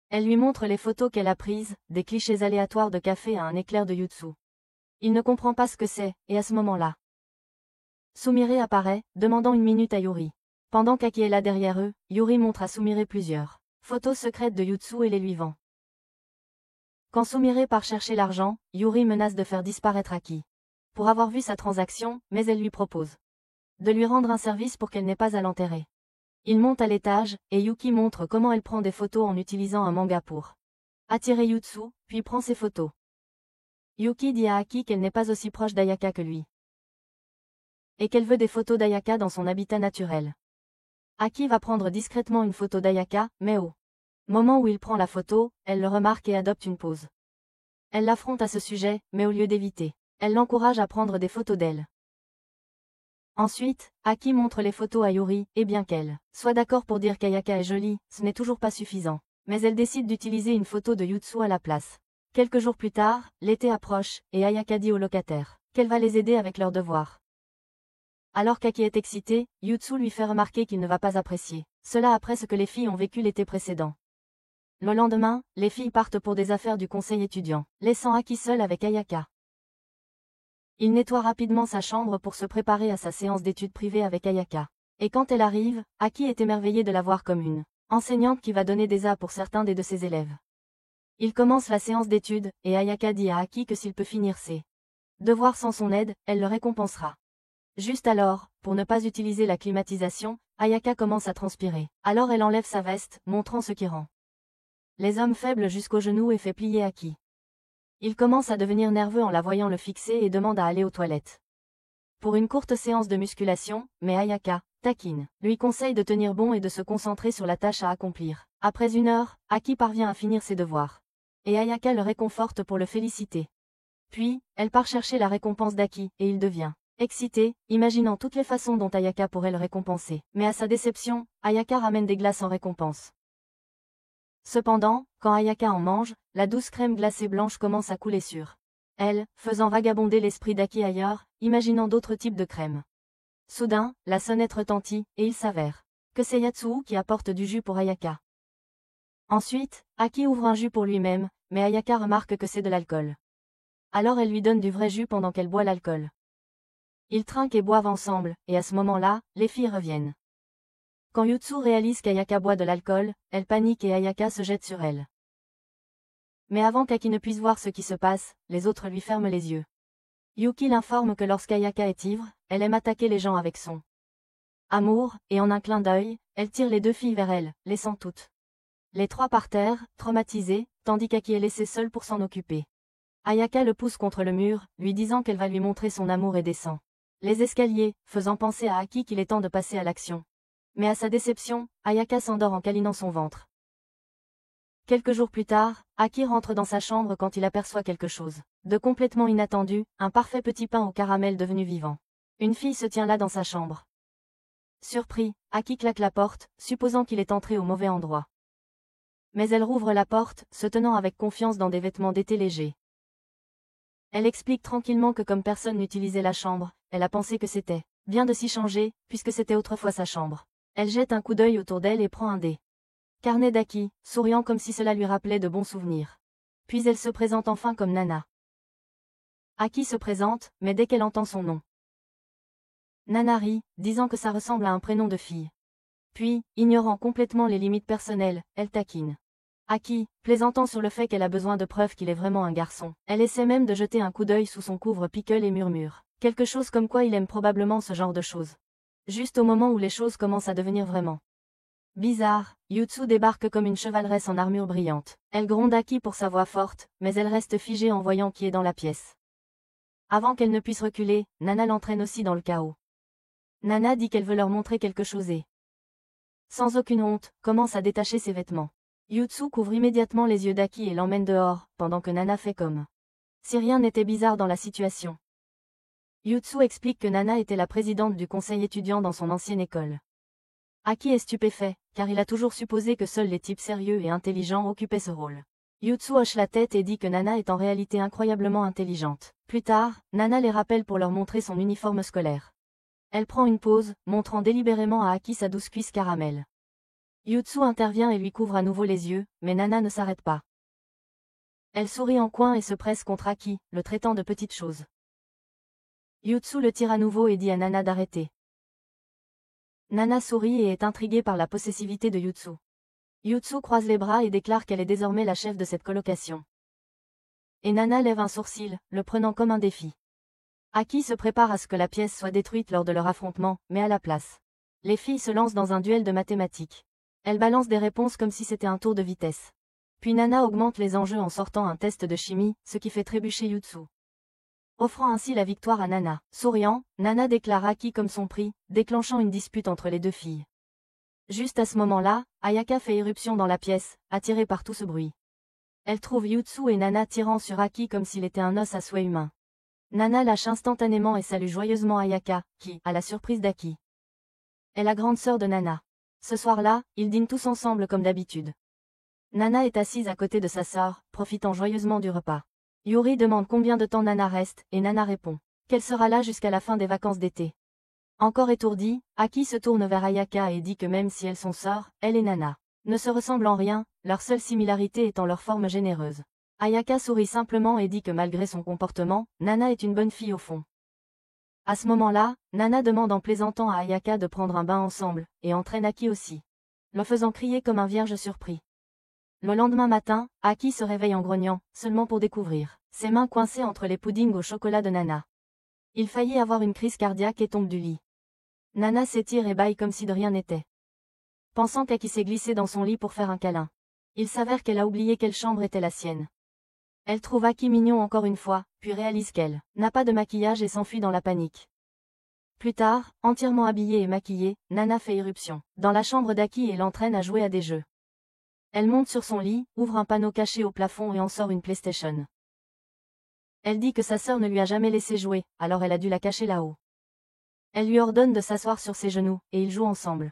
Speaker 1: Elle lui montre les photos qu'elle a prises, des clichés aléatoires de café à un éclair de Yutsu. Il ne comprend pas ce que c'est, et à ce moment-là, Sumire apparaît, demandant une minute à Yuri. Pendant qu'Aki est là derrière eux, Yuri montre à Sumire plusieurs photos secrètes de Yutsu et les lui vend. Quand Sumire part chercher l'argent, Yuri menace de faire disparaître Aki. Pour avoir vu sa transaction, mais elle lui propose de lui rendre un service pour qu'elle n'ait pas à l'enterrer. Il monte à l'étage, et Yuki montre comment elle prend des photos en utilisant un manga pour attirer Yutsu, puis prend ses photos. Yuki dit à Aki qu'elle n'est pas aussi proche d'Ayaka que lui. Et qu'elle veut des photos d'Ayaka dans son habitat naturel. Aki va prendre discrètement une photo d'Ayaka, mais au moment où il prend la photo, elle le remarque et adopte une pose. Elle l'affronte à ce sujet, mais au lieu d'éviter, elle l'encourage à prendre des photos d'elle. Ensuite, Aki montre les photos à Yuri, et bien qu'elle soit d'accord pour dire qu'Ayaka est jolie, ce n'est toujours pas suffisant. Mais elle décide d'utiliser une photo de Yutsu à la place. Quelques jours plus tard, l'été approche, et Ayaka dit aux locataires qu'elle va les aider avec leurs devoirs. Alors qu'Aki est excité, Yutsu lui fait remarquer qu'il ne va pas apprécier cela après ce que les filles ont vécu l'été précédent. Le lendemain, les filles partent pour des affaires du conseil étudiant, laissant Aki seul avec Ayaka. Il nettoie rapidement sa chambre pour se préparer à sa séance d'études privée avec Ayaka. Et quand elle arrive, Aki est émerveillé de la voir comme une enseignante qui va donner des A pour certains de ses élèves. Il commence la séance d'études, et Ayaka dit à Aki que s'il peut finir ses devoirs sans son aide, elle le récompensera. Juste alors, pour ne pas utiliser la climatisation, Ayaka commence à transpirer. Alors elle enlève sa veste, montrant ce qui rend les hommes faibles jusqu'aux genoux et fait plier Aki. Il commence à devenir nerveux en la voyant le fixer et demande à aller aux toilettes. Pour une courte séance de musculation, mais Ayaka, taquine, lui conseille de tenir bon et de se concentrer sur la tâche à accomplir. Après 1 heure, Aki parvient à finir ses devoirs. Et Ayaka le réconforte pour le féliciter. Puis, elle part chercher la récompense d'Aki, et il devient excité, imaginant toutes les façons dont Ayaka pourrait le récompenser. Mais à sa déception, Ayaka ramène des glaces en récompense. Cependant, quand Ayaka en mange, la douce crème glacée blanche commence à couler sur elle, faisant vagabonder l'esprit d'Aki ailleurs, imaginant d'autres types de crèmes. Soudain, la sonnette retentit, et il s'avère que c'est Yatsuo qui apporte du jus pour Ayaka. Ensuite, Aki ouvre un jus pour lui-même, mais Ayaka remarque que c'est de l'alcool. Alors elle lui donne du vrai jus pendant qu'elle boit l'alcool. Ils trinquent et boivent ensemble, et à ce moment-là, les filles reviennent. Quand Yutsu réalise qu'Ayaka boit de l'alcool, elle panique et Ayaka se jette sur elle. Mais avant qu'Aki ne puisse voir ce qui se passe, les autres lui ferment les yeux. Yuki l'informe que lorsqu'Ayaka est ivre, elle aime attaquer les gens avec son amour, et en un clin d'œil, elle tire les 2 filles vers elle, laissant toutes les 3 par terre, traumatisées, tandis qu'Aki est laissée seule pour s'en occuper. Ayaka le pousse contre le mur, lui disant qu'elle va lui montrer son amour et descend les escaliers, faisant penser à Aki qu'il est temps de passer à l'action. Mais à sa déception, Ayaka s'endort en câlinant son ventre. Quelques jours plus tard, Aki rentre dans sa chambre quand il aperçoit quelque chose de complètement inattendu, un parfait petit pain au caramel devenu vivant. Une fille se tient là dans sa chambre. Surpris, Aki claque la porte, supposant qu'il est entré au mauvais endroit. Mais elle rouvre la porte, se tenant avec confiance dans des vêtements d'été légers. Elle explique tranquillement que comme personne n'utilisait la chambre, elle a pensé que c'était bien de s'y changer, puisque c'était autrefois sa chambre. Elle jette un coup d'œil autour d'elle et prend un des carnets d'Aki, souriant comme si cela lui rappelait de bons souvenirs. Puis elle se présente enfin comme Nana. Aki se présente, mais dès qu'elle entend son nom, Nana rit, disant que ça ressemble à un prénom de fille. Puis, ignorant complètement les limites personnelles, elle taquine Aki, plaisantant sur le fait qu'elle a besoin de preuves qu'il est vraiment un garçon. Elle essaie même de jeter un coup d'œil sous son couvre-pickle et murmure quelque chose comme quoi il aime probablement ce genre de choses. Juste au moment où les choses commencent à devenir vraiment bizarres, Yutsu débarque comme une chevaleresse en armure brillante. Elle gronde Aki pour sa voix forte, mais elle reste figée en voyant qui est dans la pièce. Avant qu'elle ne puisse reculer, Nana l'entraîne aussi dans le chaos. Nana dit qu'elle veut leur montrer quelque chose et, sans aucune honte, commence à détacher ses vêtements. Yutsu couvre immédiatement les yeux d'Aki et l'emmène dehors, pendant que Nana fait comme si rien n'était bizarre dans la situation. Yutsu explique que Nana était la présidente du conseil étudiant dans son ancienne école. Aki est stupéfait, car il a toujours supposé que seuls les types sérieux et intelligents occupaient ce rôle. Yutsu hoche la tête et dit que Nana est en réalité incroyablement intelligente. Plus tard, Nana les rappelle pour leur montrer son uniforme scolaire. Elle prend une pause, montrant délibérément à Aki sa douce cuisse caramel. Yutsu intervient et lui couvre à nouveau les yeux, mais Nana ne s'arrête pas. Elle sourit en coin et se presse contre Aki, le traitant de petite chose. Yutsu le tire à nouveau et dit à Nana d'arrêter. Nana sourit et est intriguée par la possessivité de Yutsu. Yutsu croise les bras et déclare qu'elle est désormais la chef de cette colocation. Et Nana lève un sourcil, le prenant comme un défi. Aki se prépare à ce que la pièce soit détruite lors de leur affrontement, mais à la place, les filles se lancent dans un duel de mathématiques. Elles balancent des réponses comme si c'était un tour de vitesse. Puis Nana augmente les enjeux en sortant un test de chimie, ce qui fait trébucher Yutsu, offrant ainsi la victoire à Nana. Souriant, Nana déclare Aki comme son prix, déclenchant une dispute entre les 2 filles. Juste à ce moment-là, Ayaka fait irruption dans la pièce, attirée par tout ce bruit. Elle trouve Yutsu et Nana tirant sur Aki comme s'il était un os à souhait humain. Nana lâche instantanément et salue joyeusement Ayaka, qui, à la surprise d'Aki, est la grande sœur de Nana. Ce soir-là, ils dînent tous ensemble comme d'habitude. Nana est assise à côté de sa sœur, profitant joyeusement du repas. Yuri demande combien de temps Nana reste, et Nana répond qu'elle sera là jusqu'à la fin des vacances d'été. Encore étourdie, Aki se tourne vers Ayaka et dit que même si elles sont sœurs, elle et Nana ne se ressemblent en rien, leur seule similarité étant leur forme généreuse. Ayaka sourit simplement et dit que malgré son comportement, Nana est une bonne fille au fond. À ce moment-là, Nana demande en plaisantant à Ayaka de prendre un bain ensemble, et entraîne Aki aussi, le faisant crier comme un vierge surpris. Le lendemain matin, Aki se réveille en grognant, seulement pour découvrir ses mains coincées entre les puddings au chocolat de Nana. Il faillit avoir une crise cardiaque et tombe du lit. Nana s'étire et bâille comme si de rien n'était, pensant qu'Aki s'est glissé dans son lit pour faire un câlin. Il s'avère qu'elle a oublié quelle chambre était la sienne. Elle trouve Aki mignon encore une fois, puis réalise qu'elle n'a pas de maquillage et s'enfuit dans la panique. Plus tard, entièrement habillée et maquillée, Nana fait irruption dans la chambre d'Aki et l'entraîne à jouer à des jeux. Elle monte sur son lit, ouvre un panneau caché au plafond et en sort une PlayStation. Elle dit que sa sœur ne lui a jamais laissé jouer, alors elle a dû la cacher là-haut. Elle lui ordonne de s'asseoir sur ses genoux, et ils jouent ensemble.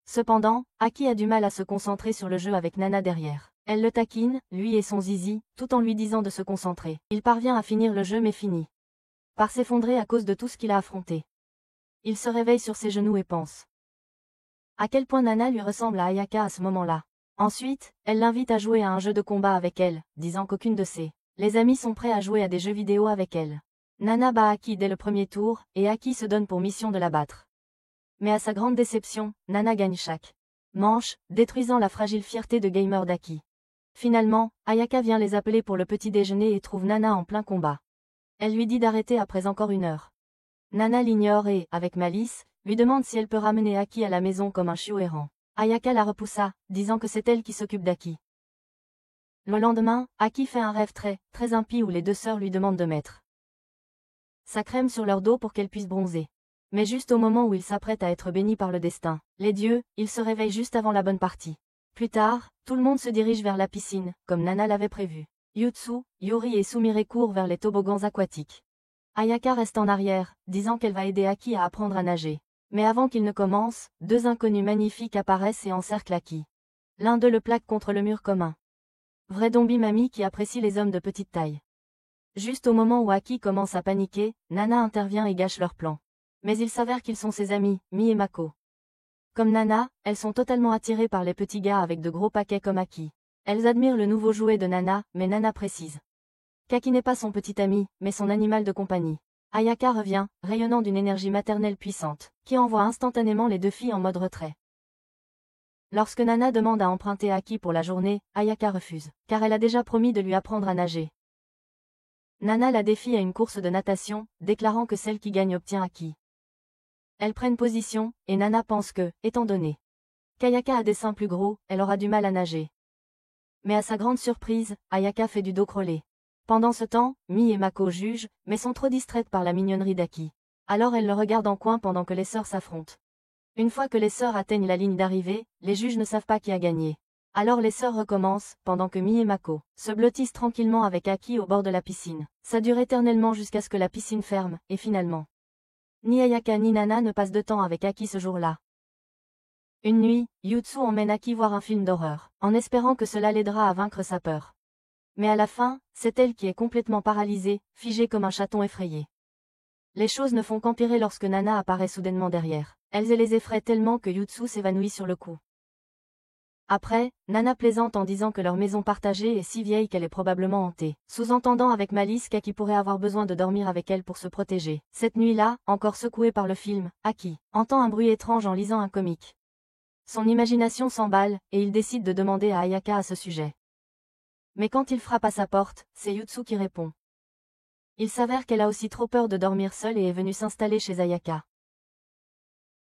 Speaker 1: Cependant, Aki a du mal à se concentrer sur le jeu avec Nana derrière. Elle le taquine, lui et son zizi, tout en lui disant de se concentrer. Il parvient à finir le jeu mais finit par s'effondrer à cause de tout ce qu'il a affronté. Il se réveille sur ses genoux et pense à quel point Nana lui ressemble à Ayaka à ce moment-là. Ensuite, elle l'invite à jouer à un jeu de combat avec elle, disant qu'aucune de les amis sont prêts à jouer à des jeux vidéo avec elle. Nana bat Aki dès le premier tour, et Aki se donne pour mission de la battre. Mais à sa grande déception, Nana gagne chaque manche, détruisant la fragile fierté de gamer d'Aki. Finalement, Ayaka vient les appeler pour le petit déjeuner et trouve Nana en plein combat. Elle lui dit d'arrêter après encore 1 heure. Nana l'ignore et, avec malice, lui demande si elle peut ramener Aki à la maison comme un chiot errant. Ayaka la repoussa, disant que c'est elle qui s'occupe d'Aki. Le lendemain, Aki fait un rêve très impie où les deux sœurs lui demandent de mettre sa crème sur leur dos pour qu'elle puisse bronzer. Mais juste au moment où il s'apprête à être béni par le destin, les dieux, il se réveille juste avant la bonne partie. Plus tard, tout le monde se dirige vers la piscine, comme Nana l'avait prévu. Yutsu, Yuri et Sumire courent vers les toboggans aquatiques. Ayaka reste en arrière, disant qu'elle va aider Aki à apprendre à nager. Mais avant qu'il ne commence, 2 inconnus magnifiques apparaissent et encerclent Aki. L'un d'eux le plaque contre le mur commun. Vrai Dombi Mami qui apprécie les hommes de petite taille. Juste au moment où Aki commence à paniquer, Nana intervient et gâche leur plan. Mais il s'avère qu'ils sont ses amis, Mi et Mako. Comme Nana, elles sont totalement attirées par les petits gars avec de gros paquets comme Aki. Elles admirent le nouveau jouet de Nana, mais Nana précise qu'Aki n'est pas son petit ami, mais son animal de compagnie. Ayaka revient, rayonnant d'une énergie maternelle puissante, qui envoie instantanément les 2 filles en mode retrait. Lorsque Nana demande à emprunter Aki pour la journée, Ayaka refuse, car elle a déjà promis de lui apprendre à nager. Nana la défie à une course de natation, déclarant que celle qui gagne obtient Aki. Elles prennent position, et Nana pense que, étant donné qu'Ayaka a des seins plus gros, elle aura du mal à nager. Mais à sa grande surprise, Ayaka fait du dos crawlé. Pendant ce temps, Mi et Mako jugent, mais sont trop distraites par la mignonnerie d'Aki. Alors elles le regardent en coin pendant que les sœurs s'affrontent. Une fois que les sœurs atteignent la ligne d'arrivée, les juges ne savent pas qui a gagné. Alors les sœurs recommencent, pendant que Mi et Mako se blottissent tranquillement avec Aki au bord de la piscine. Ça dure éternellement jusqu'à ce que la piscine ferme, et finalement, ni Ayaka ni Nana ne passent de temps avec Aki ce jour-là. Une nuit, Yutsu emmène Aki voir un film d'horreur, en espérant que cela l'aidera à vaincre sa peur. Mais à la fin, c'est elle qui est complètement paralysée, figée comme un chaton effrayé. Les choses ne font qu'empirer lorsque Nana apparaît soudainement derrière. Elles les effraient tellement que Yutsu s'évanouit sur le coup. Après, Nana plaisante en disant que leur maison partagée est si vieille qu'elle est probablement hantée, sous-entendant avec malice qu'Aki pourrait avoir besoin de dormir avec elle pour se protéger. Cette nuit-là, encore secouée par le film, Aki entend un bruit étrange en lisant un comic. Son imagination s'emballe, et il décide de demander à Ayaka à ce sujet. Mais quand il frappe à sa porte, c'est Yutsu qui répond. Il s'avère qu'elle a aussi trop peur de dormir seule et est venue s'installer chez Ayaka.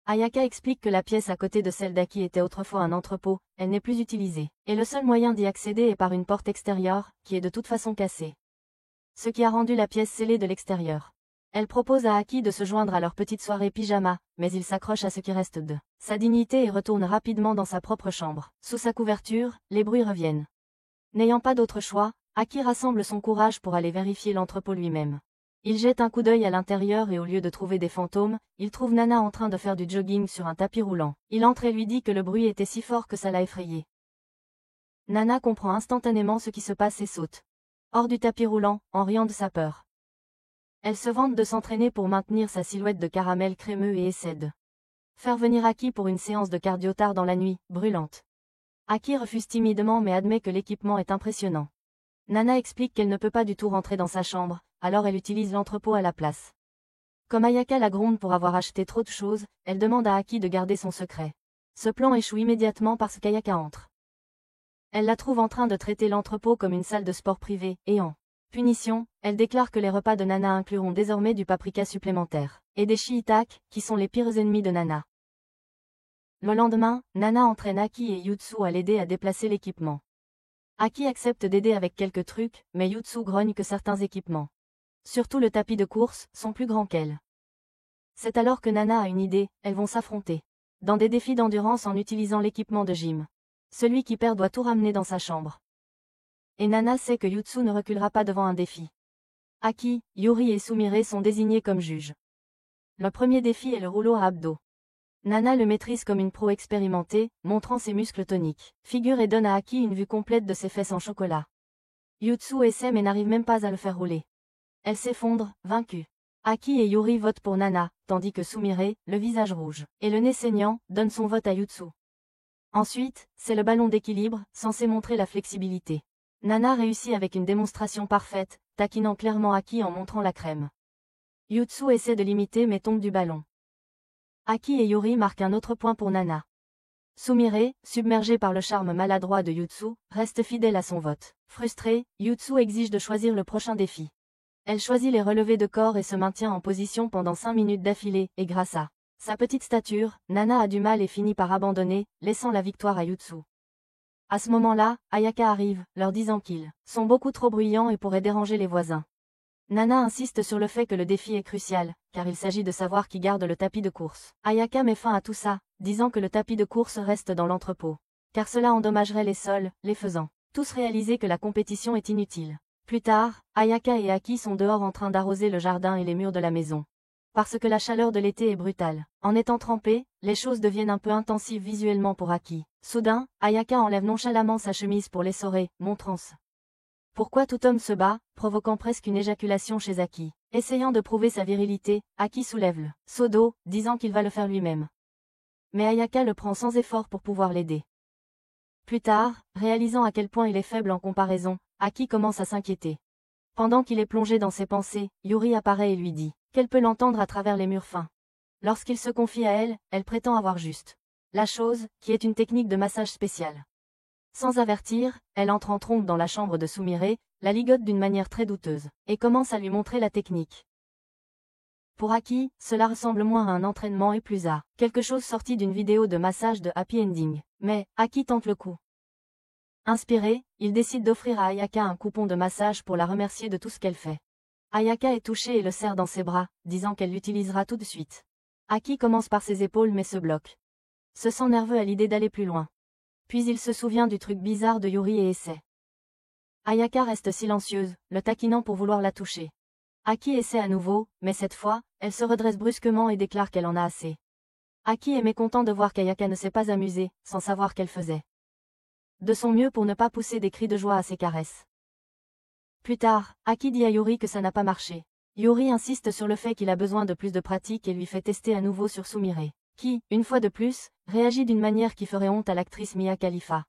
Speaker 1: Ayaka explique que la pièce à côté de celle d'Aki était autrefois un entrepôt, elle n'est plus utilisée, et le seul moyen d'y accéder est par une porte extérieure, qui est de toute façon cassée. Ce qui a rendu la pièce scellée de l'extérieur. Elle propose à Aki de se joindre à leur petite soirée pyjama, mais il s'accroche à ce qui reste de sa dignité et retourne rapidement dans sa propre chambre. Sous sa couverture, les bruits reviennent. N'ayant pas d'autre choix, Aki rassemble son courage pour aller vérifier l'entrepôt lui-même. Il jette un coup d'œil à l'intérieur et au lieu de trouver des fantômes, il trouve Nana en train de faire du jogging sur un tapis roulant. Il entre et lui dit que le bruit était si fort que ça l'a effrayé. Nana comprend instantanément ce qui se passe et saute hors du tapis roulant, en riant de sa peur. Elle se vante de s'entraîner pour maintenir sa silhouette de caramel crémeux et essaie de faire venir Aki pour une séance de cardio tard dans la nuit, brûlante. Aki refuse timidement mais admet que l'équipement est impressionnant. Nana explique qu'elle ne peut pas du tout rentrer dans sa chambre, alors elle utilise l'entrepôt à la place. Comme Ayaka la gronde pour avoir acheté trop de choses, elle demande à Aki de garder son secret. Ce plan échoue immédiatement parce qu'Ayaka entre. Elle la trouve en train de traiter l'entrepôt comme une salle de sport privée, et en punition, elle déclare que les repas de Nana incluront désormais du paprika supplémentaire, et des shiitakes, qui sont les pires ennemis de Nana. Le lendemain, Nana entraîne Aki et Yutsu à l'aider à déplacer l'équipement. Aki accepte d'aider avec quelques trucs, mais Yutsu grogne que certains équipements, surtout le tapis de course, sont plus grands qu'elle. C'est alors que Nana a une idée, elles vont s'affronter dans des défis d'endurance en utilisant l'équipement de gym. Celui qui perd doit tout ramener dans sa chambre. Et Nana sait que Yutsu ne reculera pas devant un défi. Aki, Yuri et Sumire sont désignés comme juges. Le premier défi est le rouleau à abdos. Nana le maîtrise comme une pro expérimentée, montrant ses muscles toniques. Figure et donne à Aki une vue complète de ses fesses en chocolat. Yutsu essaie mais n'arrive même pas à le faire rouler. Elle s'effondre, vaincue. Aki et Yuri votent pour Nana, tandis que Sumire, le visage rouge et le nez saignant, donne son vote à Yutsu. Ensuite, c'est le ballon d'équilibre, censé montrer la flexibilité. Nana réussit avec une démonstration parfaite, taquinant clairement Aki en montrant la crème. Yutsu essaie de l'imiter mais tombe du ballon. Aki et Yuri marquent un autre point pour Nana. Sumire, submergé par le charme maladroit de Yutsu, reste fidèle à son vote. Frustrée, Yutsu exige de choisir le prochain défi. Elle choisit les relevés de corps et se maintient en position pendant 5 minutes d'affilée, et grâce à sa petite stature, Nana a du mal et finit par abandonner, laissant la victoire à Yutsu. À ce moment-là, Ayaka arrive, leur disant qu'ils sont beaucoup trop bruyants et pourraient déranger les voisins. Nana insiste sur le fait que le défi est crucial, car il s'agit de savoir qui garde le tapis de course. Ayaka met fin à tout ça, disant que le tapis de course reste dans l'entrepôt, car cela endommagerait les sols, les faisant tous réaliser que la compétition est inutile. Plus tard, Ayaka et Aki sont dehors en train d'arroser le jardin et les murs de la maison. Parce que la chaleur de l'été est brutale. En étant trempée, les choses deviennent un peu intensives visuellement pour Aki. Soudain, Ayaka enlève nonchalamment sa chemise pour l'essorer, montrant ce pourquoi tout homme se bat, provoquant presque une éjaculation chez Aki. Essayant de prouver sa virilité, Aki soulève le seau d'eau, disant qu'il va le faire lui-même. Mais Ayaka le prend sans effort pour pouvoir l'aider. Plus tard, réalisant à quel point il est faible en comparaison, Aki commence à s'inquiéter. Pendant qu'il est plongé dans ses pensées, Yuri apparaît et lui dit qu'elle peut l'entendre à travers les murs fins. Lorsqu'il se confie à elle, elle prétend avoir juste la chose, qui est une technique de massage spéciale. Sans avertir, elle entre en trompe dans la chambre de Sumire, la ligote d'une manière très douteuse, et commence à lui montrer la technique. Pour Aki, cela ressemble moins à un entraînement et plus à quelque chose sorti d'une vidéo de massage de Happy Ending. Mais, Aki tente le coup. Inspiré, il décide d'offrir à Ayaka un coupon de massage pour la remercier de tout ce qu'elle fait. Ayaka est touchée et le serre dans ses bras, disant qu'elle l'utilisera tout de suite. Aki commence par ses épaules mais se bloque. Se sent nerveux à l'idée d'aller plus loin. Puis il se souvient du truc bizarre de Yuri et essaie. Ayaka reste silencieuse, le taquinant pour vouloir la toucher. Aki essaie à nouveau, mais cette fois, elle se redresse brusquement et déclare qu'elle en a assez. Aki est mécontent de voir qu'Ayaka ne s'est pas amusée, sans savoir qu'elle faisait de son mieux pour ne pas pousser des cris de joie à ses caresses. Plus tard, Aki dit à Yuri que ça n'a pas marché. Yuri insiste sur le fait qu'il a besoin de plus de pratique et lui fait tester à nouveau sur Sumire, qui, une fois de plus, réagit d'une manière qui ferait honte à l'actrice Mia Khalifa.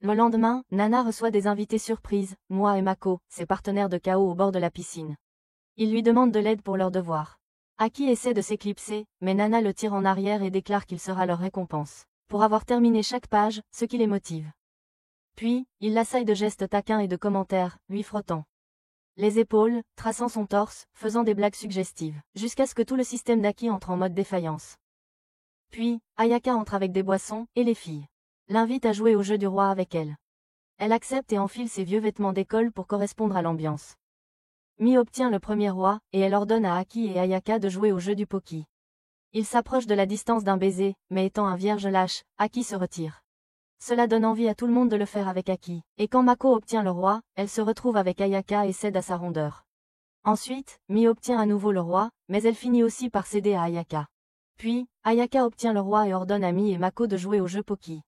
Speaker 1: Le lendemain, Nana reçoit des invités surprises, Moi et Mako, ses partenaires de chaos au bord de la piscine. Ils lui demandent de l'aide pour leurs devoirs. Aki essaie de s'éclipser, mais Nana le tire en arrière et déclare qu'il sera leur récompense pour avoir terminé chaque page, ce qui les motive. Puis, il l'assaille de gestes taquins et de commentaires, lui frottant les épaules, traçant son torse, faisant des blagues suggestives, jusqu'à ce que tout le système d'Aki entre en mode défaillance. Puis, Ayaka entre avec des boissons, et les filles l'invitent à jouer au jeu du roi avec elle. Elle accepte et enfile ses vieux vêtements d'école pour correspondre à l'ambiance. Mi obtient le premier roi, et elle ordonne à Aki et Ayaka de jouer au jeu du Poki. Il s'approche de la distance d'un baiser, mais étant un vierge lâche, Aki se retire. Cela donne envie à tout le monde de le faire avec Aki, et quand Mako obtient le roi, elle se retrouve avec Ayaka et cède à sa rondeur. Ensuite, Mi obtient à nouveau le roi, mais elle finit aussi par céder à Ayaka. Puis, Ayaka obtient le roi et ordonne à Mi et Mako de jouer au jeu Poki,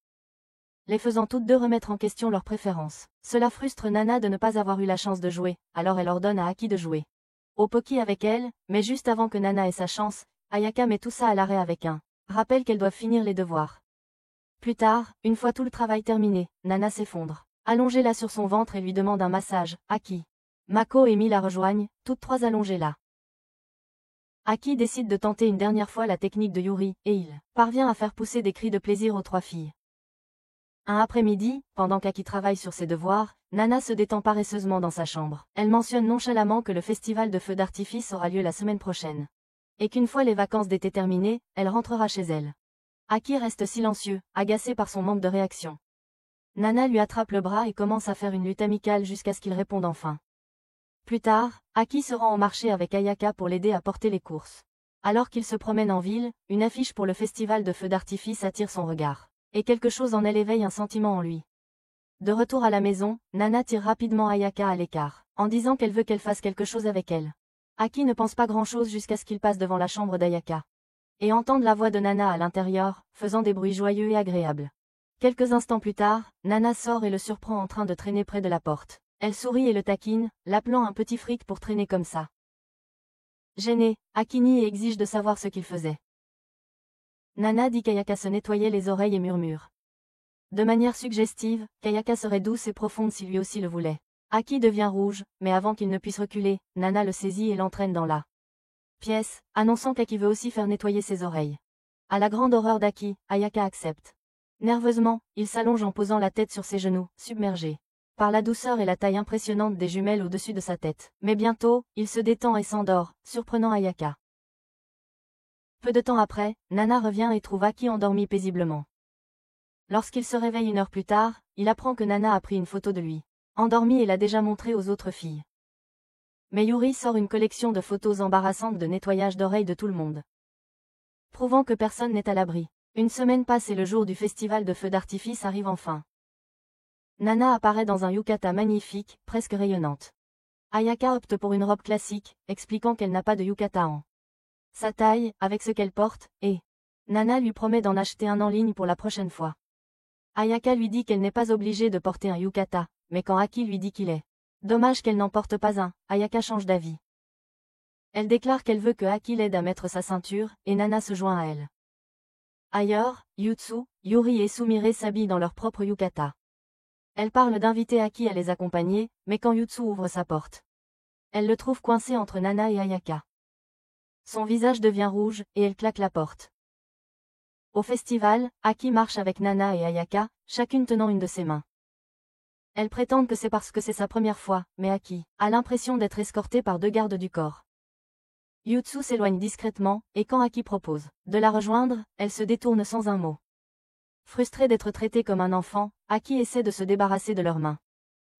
Speaker 1: les faisant toutes deux remettre en question leurs préférences. Cela frustre Nana de ne pas avoir eu la chance de jouer, alors elle ordonne à Aki de jouer au Poki avec elle, mais juste avant que Nana ait sa chance, Ayaka met tout ça à l'arrêt avec un rappel qu'elle doit finir les devoirs. Plus tard, une fois tout le travail terminé, Nana s'effondre, allongée là sur son ventre et lui demande un massage. Aki, Mako et Mi la rejoignent, toutes trois allongées là. Aki décide de tenter une dernière fois la technique de Yuri, et il parvient à faire pousser des cris de plaisir aux trois filles. Un après-midi, pendant qu'Aki travaille sur ses devoirs, Nana se détend paresseusement dans sa chambre. Elle mentionne nonchalamment que le festival de feux d'artifice aura lieu la semaine prochaine. Et qu'une fois les vacances d'été terminées, elle rentrera chez elle. Aki reste silencieux, agacé par son manque de réaction. Nana lui attrape le bras et commence à faire une lutte amicale jusqu'à ce qu'il réponde enfin. Plus tard, Aki se rend au marché avec Ayaka pour l'aider à porter les courses. Alors qu'il se promène en ville, une affiche pour le festival de feux d'artifice attire son regard. Et quelque chose en elle éveille un sentiment en lui. De retour à la maison, Nana tire rapidement Ayaka à l'écart, en disant qu'elle veut qu'elle fasse quelque chose avec elle. Aki ne pense pas grand-chose jusqu'à ce qu'il passe devant la chambre d'Ayaka. Et entende la voix de Nana à l'intérieur, faisant des bruits joyeux et agréables. Quelques instants plus tard, Nana sort et le surprend en train de traîner près de la porte. Elle sourit et le taquine, l'appelant un petit fric pour traîner comme ça. Gênée, Aki nie et exige de savoir ce qu'il faisait. Nana dit qu'Ayaka se nettoyait les oreilles et murmure. De manière suggestive, qu'Ayaka serait douce et profonde si lui aussi le voulait. Aki devient rouge, mais avant qu'il ne puisse reculer, Nana le saisit et l'entraîne dans la pièce, annonçant qu'Aki veut aussi faire nettoyer ses oreilles. À la grande horreur d'Aki, Ayaka accepte. Nerveusement, il s'allonge en posant la tête sur ses genoux, submergé par la douceur et la taille impressionnante des jumelles au-dessus de sa tête. Mais bientôt, il se détend et s'endort, surprenant Ayaka. Peu de temps après, Nana revient et trouve Aki endormi paisiblement. Lorsqu'il se réveille une heure plus tard, il apprend que Nana a pris une photo de lui, endormi et l'a déjà montrée aux autres filles. Mais Yuri sort une collection de photos embarrassantes de nettoyage d'oreilles de tout le monde, prouvant que personne n'est à l'abri. Une semaine passe et le jour du festival de feux d'artifice arrive enfin. Nana apparaît dans un yukata magnifique, presque rayonnante. Ayaka opte pour une robe classique, expliquant qu'elle n'a pas de yukata en sa taille, avec ce qu'elle porte, et Nana lui promet d'en acheter un en ligne pour la prochaine fois. Ayaka lui dit qu'elle n'est pas obligée de porter un yukata, mais quand Aki lui dit qu'il est dommage qu'elle n'en porte pas un, Ayaka change d'avis. Elle déclare qu'elle veut que Aki l'aide à mettre sa ceinture, et Nana se joint à elle. Ailleurs, Yutsu, Yuri et Sumire s'habillent dans leur propre yukata. Elle parle d'inviter Aki à les accompagner, mais quand Yutsu ouvre sa porte, elle le trouve coincé entre Nana et Ayaka. Son visage devient rouge, et elle claque la porte. Au festival, Aki marche avec Nana et Ayaka, chacune tenant une de ses mains. Elles prétendent que c'est parce que c'est sa première fois, mais Aki a l'impression d'être escortée par deux gardes du corps. Yutsu s'éloigne discrètement, et quand Aki propose de la rejoindre, elle se détourne sans un mot. Frustré d'être traité comme un enfant, Aki essaie de se débarrasser de leurs mains.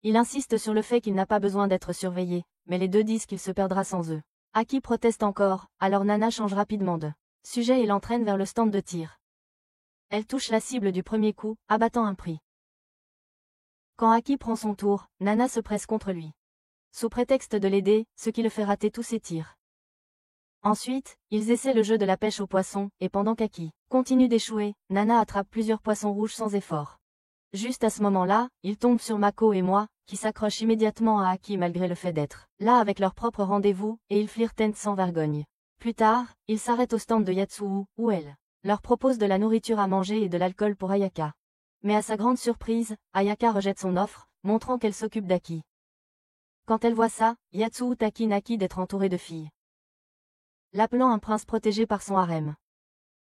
Speaker 1: Il insiste sur le fait qu'il n'a pas besoin d'être surveillé, mais les deux disent qu'il se perdra sans eux. Aki proteste encore, alors Nana change rapidement de sujet et l'entraîne vers le stand de tir. Elle touche la cible du premier coup, abattant un prix. Quand Aki prend son tour, Nana se presse contre lui, sous prétexte de l'aider, ce qui le fait rater tous ses tirs. Ensuite, ils essaient le jeu de la pêche aux poissons, et pendant qu'Aki continue d'échouer, Nana attrape plusieurs poissons rouges sans effort. Juste à ce moment-là, il tombe sur Mako et moi, qui s'accrochent immédiatement à Aki malgré le fait d'être là avec leur propre rendez-vous, et ils flirtent sans vergogne. Plus tard, ils s'arrêtent au stand de Yatsuo, où elle leur propose de la nourriture à manger et de l'alcool pour Ayaka. Mais à sa grande surprise, Ayaka rejette son offre, montrant qu'elle s'occupe d'Aki. Quand elle voit ça, Yatsuo taquine Aki d'être entourée de filles, l'appelant un prince protégé par son harem.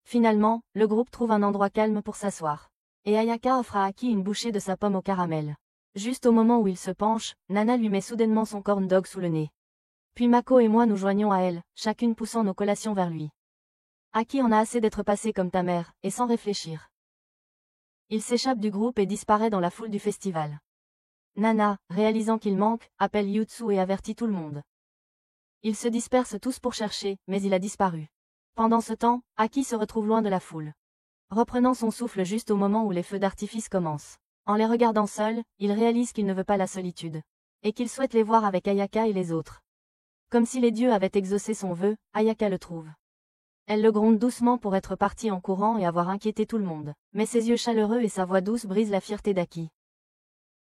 Speaker 1: Finalement, le groupe trouve un endroit calme pour s'asseoir. Et Ayaka offre à Aki une bouchée de sa pomme au caramel. Juste au moment où il se penche, Nana lui met soudainement son corn dog sous le nez. Puis Mako et moi nous joignons à elle, chacune poussant nos collations vers lui. Aki en a assez d'être passé comme ta mère, et sans réfléchir. Il s'échappe du groupe et disparaît dans la foule du festival. Nana, réalisant qu'il manque, appelle Yutsu et avertit tout le monde. Ils se dispersent tous pour chercher, mais il a disparu. Pendant ce temps, Aki se retrouve loin de la foule, reprenant son souffle juste au moment où les feux d'artifice commencent. En les regardant seuls, il réalise qu'il ne veut pas la solitude, et qu'il souhaite les voir avec Ayaka et les autres. Comme si les dieux avaient exaucé son vœu, Ayaka le trouve. Elle le gronde doucement pour être partie en courant et avoir inquiété tout le monde. Mais ses yeux chaleureux et sa voix douce brisent la fierté d'Aki.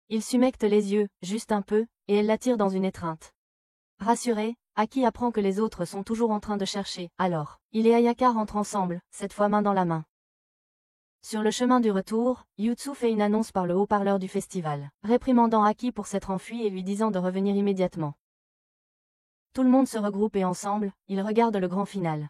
Speaker 1: Il s'humecte les yeux, juste un peu, et elle l'attire dans une étreinte. Rassuré, Aki apprend que les autres sont toujours en train de chercher. Alors, il et Ayaka rentrent ensemble, cette fois main dans la main. Sur le chemin du retour, Yutsu fait une annonce par le haut-parleur du festival, réprimandant Aki pour s'être enfui et lui disant de revenir immédiatement. Tout le monde se regroupe et ensemble, ils regardent le grand final.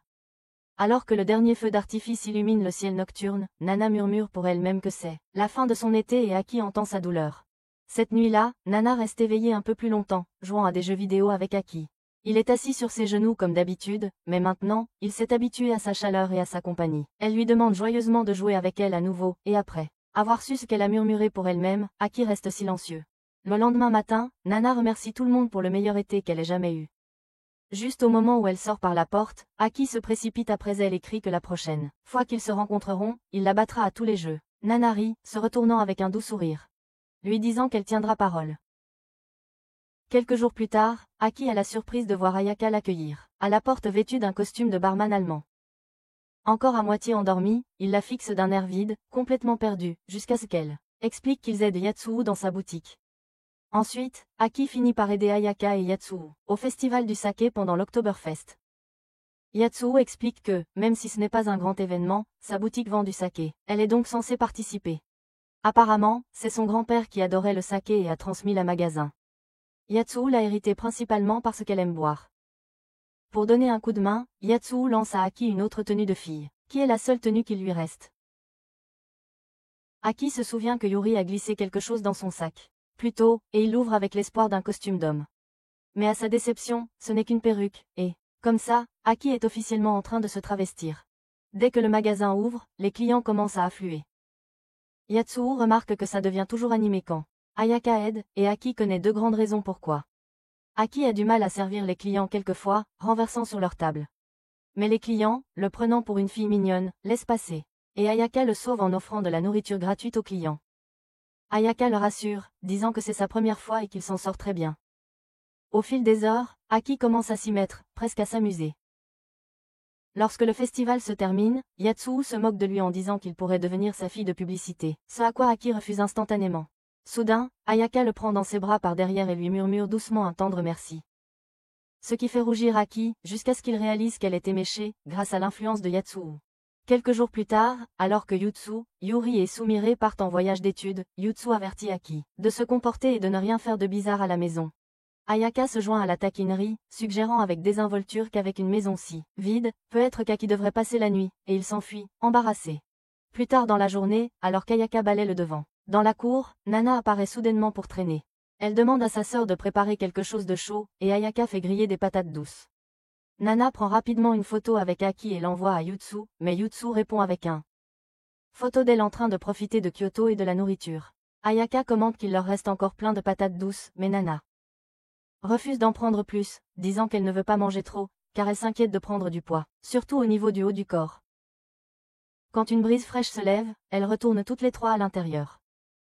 Speaker 1: Alors que le dernier feu d'artifice illumine le ciel nocturne, Nana murmure pour elle-même que c'est la fin de son été et Aki entend sa douleur. Cette nuit-là, Nana reste éveillée un peu plus longtemps, jouant à des jeux vidéo avec Aki. Il est assis sur ses genoux comme d'habitude, mais maintenant, il s'est habitué à sa chaleur et à sa compagnie. Elle lui demande joyeusement de jouer avec elle à nouveau, et après avoir su ce qu'elle a murmuré pour elle-même, Aki reste silencieux. Le lendemain matin, Nana remercie tout le monde pour le meilleur été qu'elle ait jamais eu. Juste au moment où elle sort par la porte, Aki se précipite après elle et crie que la prochaine fois qu'ils se rencontreront, il la battra à tous les jeux. Nana rit, se retournant avec un doux sourire, lui disant qu'elle tiendra parole. Quelques jours plus tard, Aki a la surprise de voir Ayaka l'accueillir, à la porte vêtue d'un costume de barman allemand. Encore à moitié endormie, il la fixe d'un air vide, complètement perdu, jusqu'à ce qu'elle explique qu'ils aident Yatsuo dans sa boutique. Ensuite, Aki finit par aider Ayaka et Yatsuo au festival du saké pendant l'Oktoberfest. Yatsuo explique que, même si ce n'est pas un grand événement, sa boutique vend du saké, elle est donc censée participer. Apparemment, c'est son grand-père qui adorait le saké et a transmis la magasin. Yatsuo l'a hérité principalement parce qu'elle aime boire. Pour donner un coup de main, Yatsuo lance à Aki une autre tenue de fille, qui est la seule tenue qui lui reste. Aki se souvient que Yuri a glissé quelque chose dans son sac plus tôt, et il l'ouvre avec l'espoir d'un costume d'homme. Mais à sa déception, ce n'est qu'une perruque, et, comme ça, Aki est officiellement en train de se travestir. Dès que le magasin ouvre, les clients commencent à affluer. Yatsuo remarque que ça devient toujours animé quand Ayaka aide, et Aki connaît deux grandes raisons pourquoi. Aki a du mal à servir les clients quelquefois, renversant sur leur table. Mais les clients, le prenant pour une fille mignonne, laissent passer. Et Ayaka le sauve en offrant de la nourriture gratuite aux clients. Ayaka le rassure, disant que c'est sa première fois et qu'il s'en sort très bien. Au fil des heures, Aki commence à s'y mettre, presque à s'amuser. Lorsque le festival se termine, Yatsuo se moque de lui en disant qu'il pourrait devenir sa fille de publicité, ce à quoi Aki refuse instantanément. Soudain, Ayaka le prend dans ses bras par derrière et lui murmure doucement un tendre merci. Ce qui fait rougir Aki, jusqu'à ce qu'il réalise qu'elle est éméchée, grâce à l'influence de Yatsuo. Quelques jours plus tard, alors que Yutsu, Yuri et Sumire partent en voyage d'études, Yutsu avertit Aki de se comporter et de ne rien faire de bizarre à la maison. Ayaka se joint à la taquinerie, suggérant avec désinvolture qu'avec une maison si vide, peut-être qu'Aki devrait passer la nuit, et il s'enfuit, embarrassé. Plus tard dans la journée, alors qu'Ayaka balaie le devant, dans la cour, Nana apparaît soudainement pour traîner. Elle demande à sa sœur de préparer quelque chose de chaud, et Ayaka fait griller des patates douces. Nana prend rapidement une photo avec Aki et l'envoie à Yutsu, mais Yutsu répond avec un photo d'elle en train de profiter de Kyoto et de la nourriture. Ayaka commente qu'il leur reste encore plein de patates douces, mais Nana refuse d'en prendre plus, disant qu'elle ne veut pas manger trop, car elle s'inquiète de prendre du poids, surtout au niveau du haut du corps. Quand une brise fraîche se lève, elles retournent toutes les trois à l'intérieur.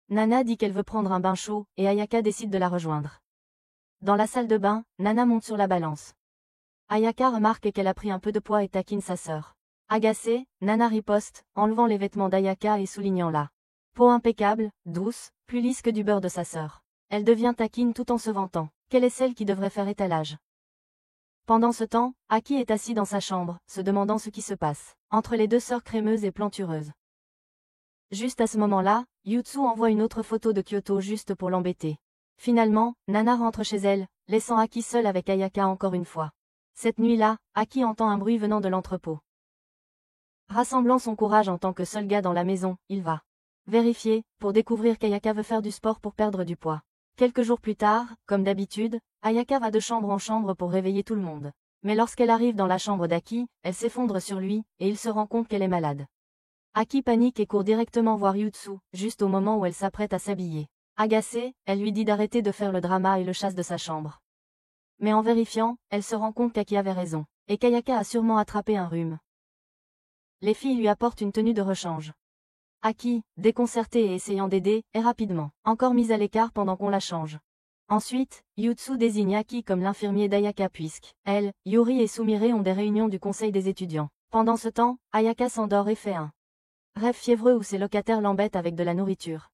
Speaker 1: Nana dit qu'elle veut prendre un bain chaud, et Ayaka décide de la rejoindre. Dans la salle de bain, Nana monte sur la balance. Ayaka remarque qu'elle a pris un peu de poids et taquine sa sœur. Agacée, Nana riposte, enlevant les vêtements d'Ayaka et soulignant la peau impeccable, douce, plus lisse que du beurre de sa sœur. Elle devient taquine tout en se vantant qu'elle est celle qui devrait faire étalage. Pendant ce temps, Aki est assis dans sa chambre, se demandant ce qui se passe entre les deux sœurs crémeuses et plantureuses. Juste à ce moment-là, Yutsu envoie une autre photo de Kyoto juste pour l'embêter. Finalement, Nana rentre chez elle, laissant Aki seule avec Ayaka encore une fois. Cette nuit-là, Aki entend un bruit venant de l'entrepôt. Rassemblant son courage en tant que seul gars dans la maison, il va vérifier, pour découvrir qu'Ayaka veut faire du sport pour perdre du poids. Quelques jours plus tard, comme d'habitude, Ayaka va de chambre en chambre pour réveiller tout le monde. Mais lorsqu'elle arrive dans la chambre d'Aki, elle s'effondre sur lui, et il se rend compte qu'elle est malade. Aki panique et court directement voir Yutsu, juste au moment où elle s'apprête à s'habiller. Agacée, elle lui dit d'arrêter de faire le drama et le chasse de sa chambre. Mais en vérifiant, elle se rend compte qu'Aki avait raison, et qu'Ayaka a sûrement attrapé un rhume. Les filles lui apportent une tenue de rechange. Aki, déconcertée et essayant d'aider, est rapidement encore mise à l'écart pendant qu'on la change. Ensuite, Yutsu désigne Aki comme l'infirmier d'Ayaka puisque, elle, Yuri et Sumire ont des réunions du conseil des étudiants. Pendant ce temps, Ayaka s'endort et fait un rêve fiévreux où ses locataires l'embêtent avec de la nourriture.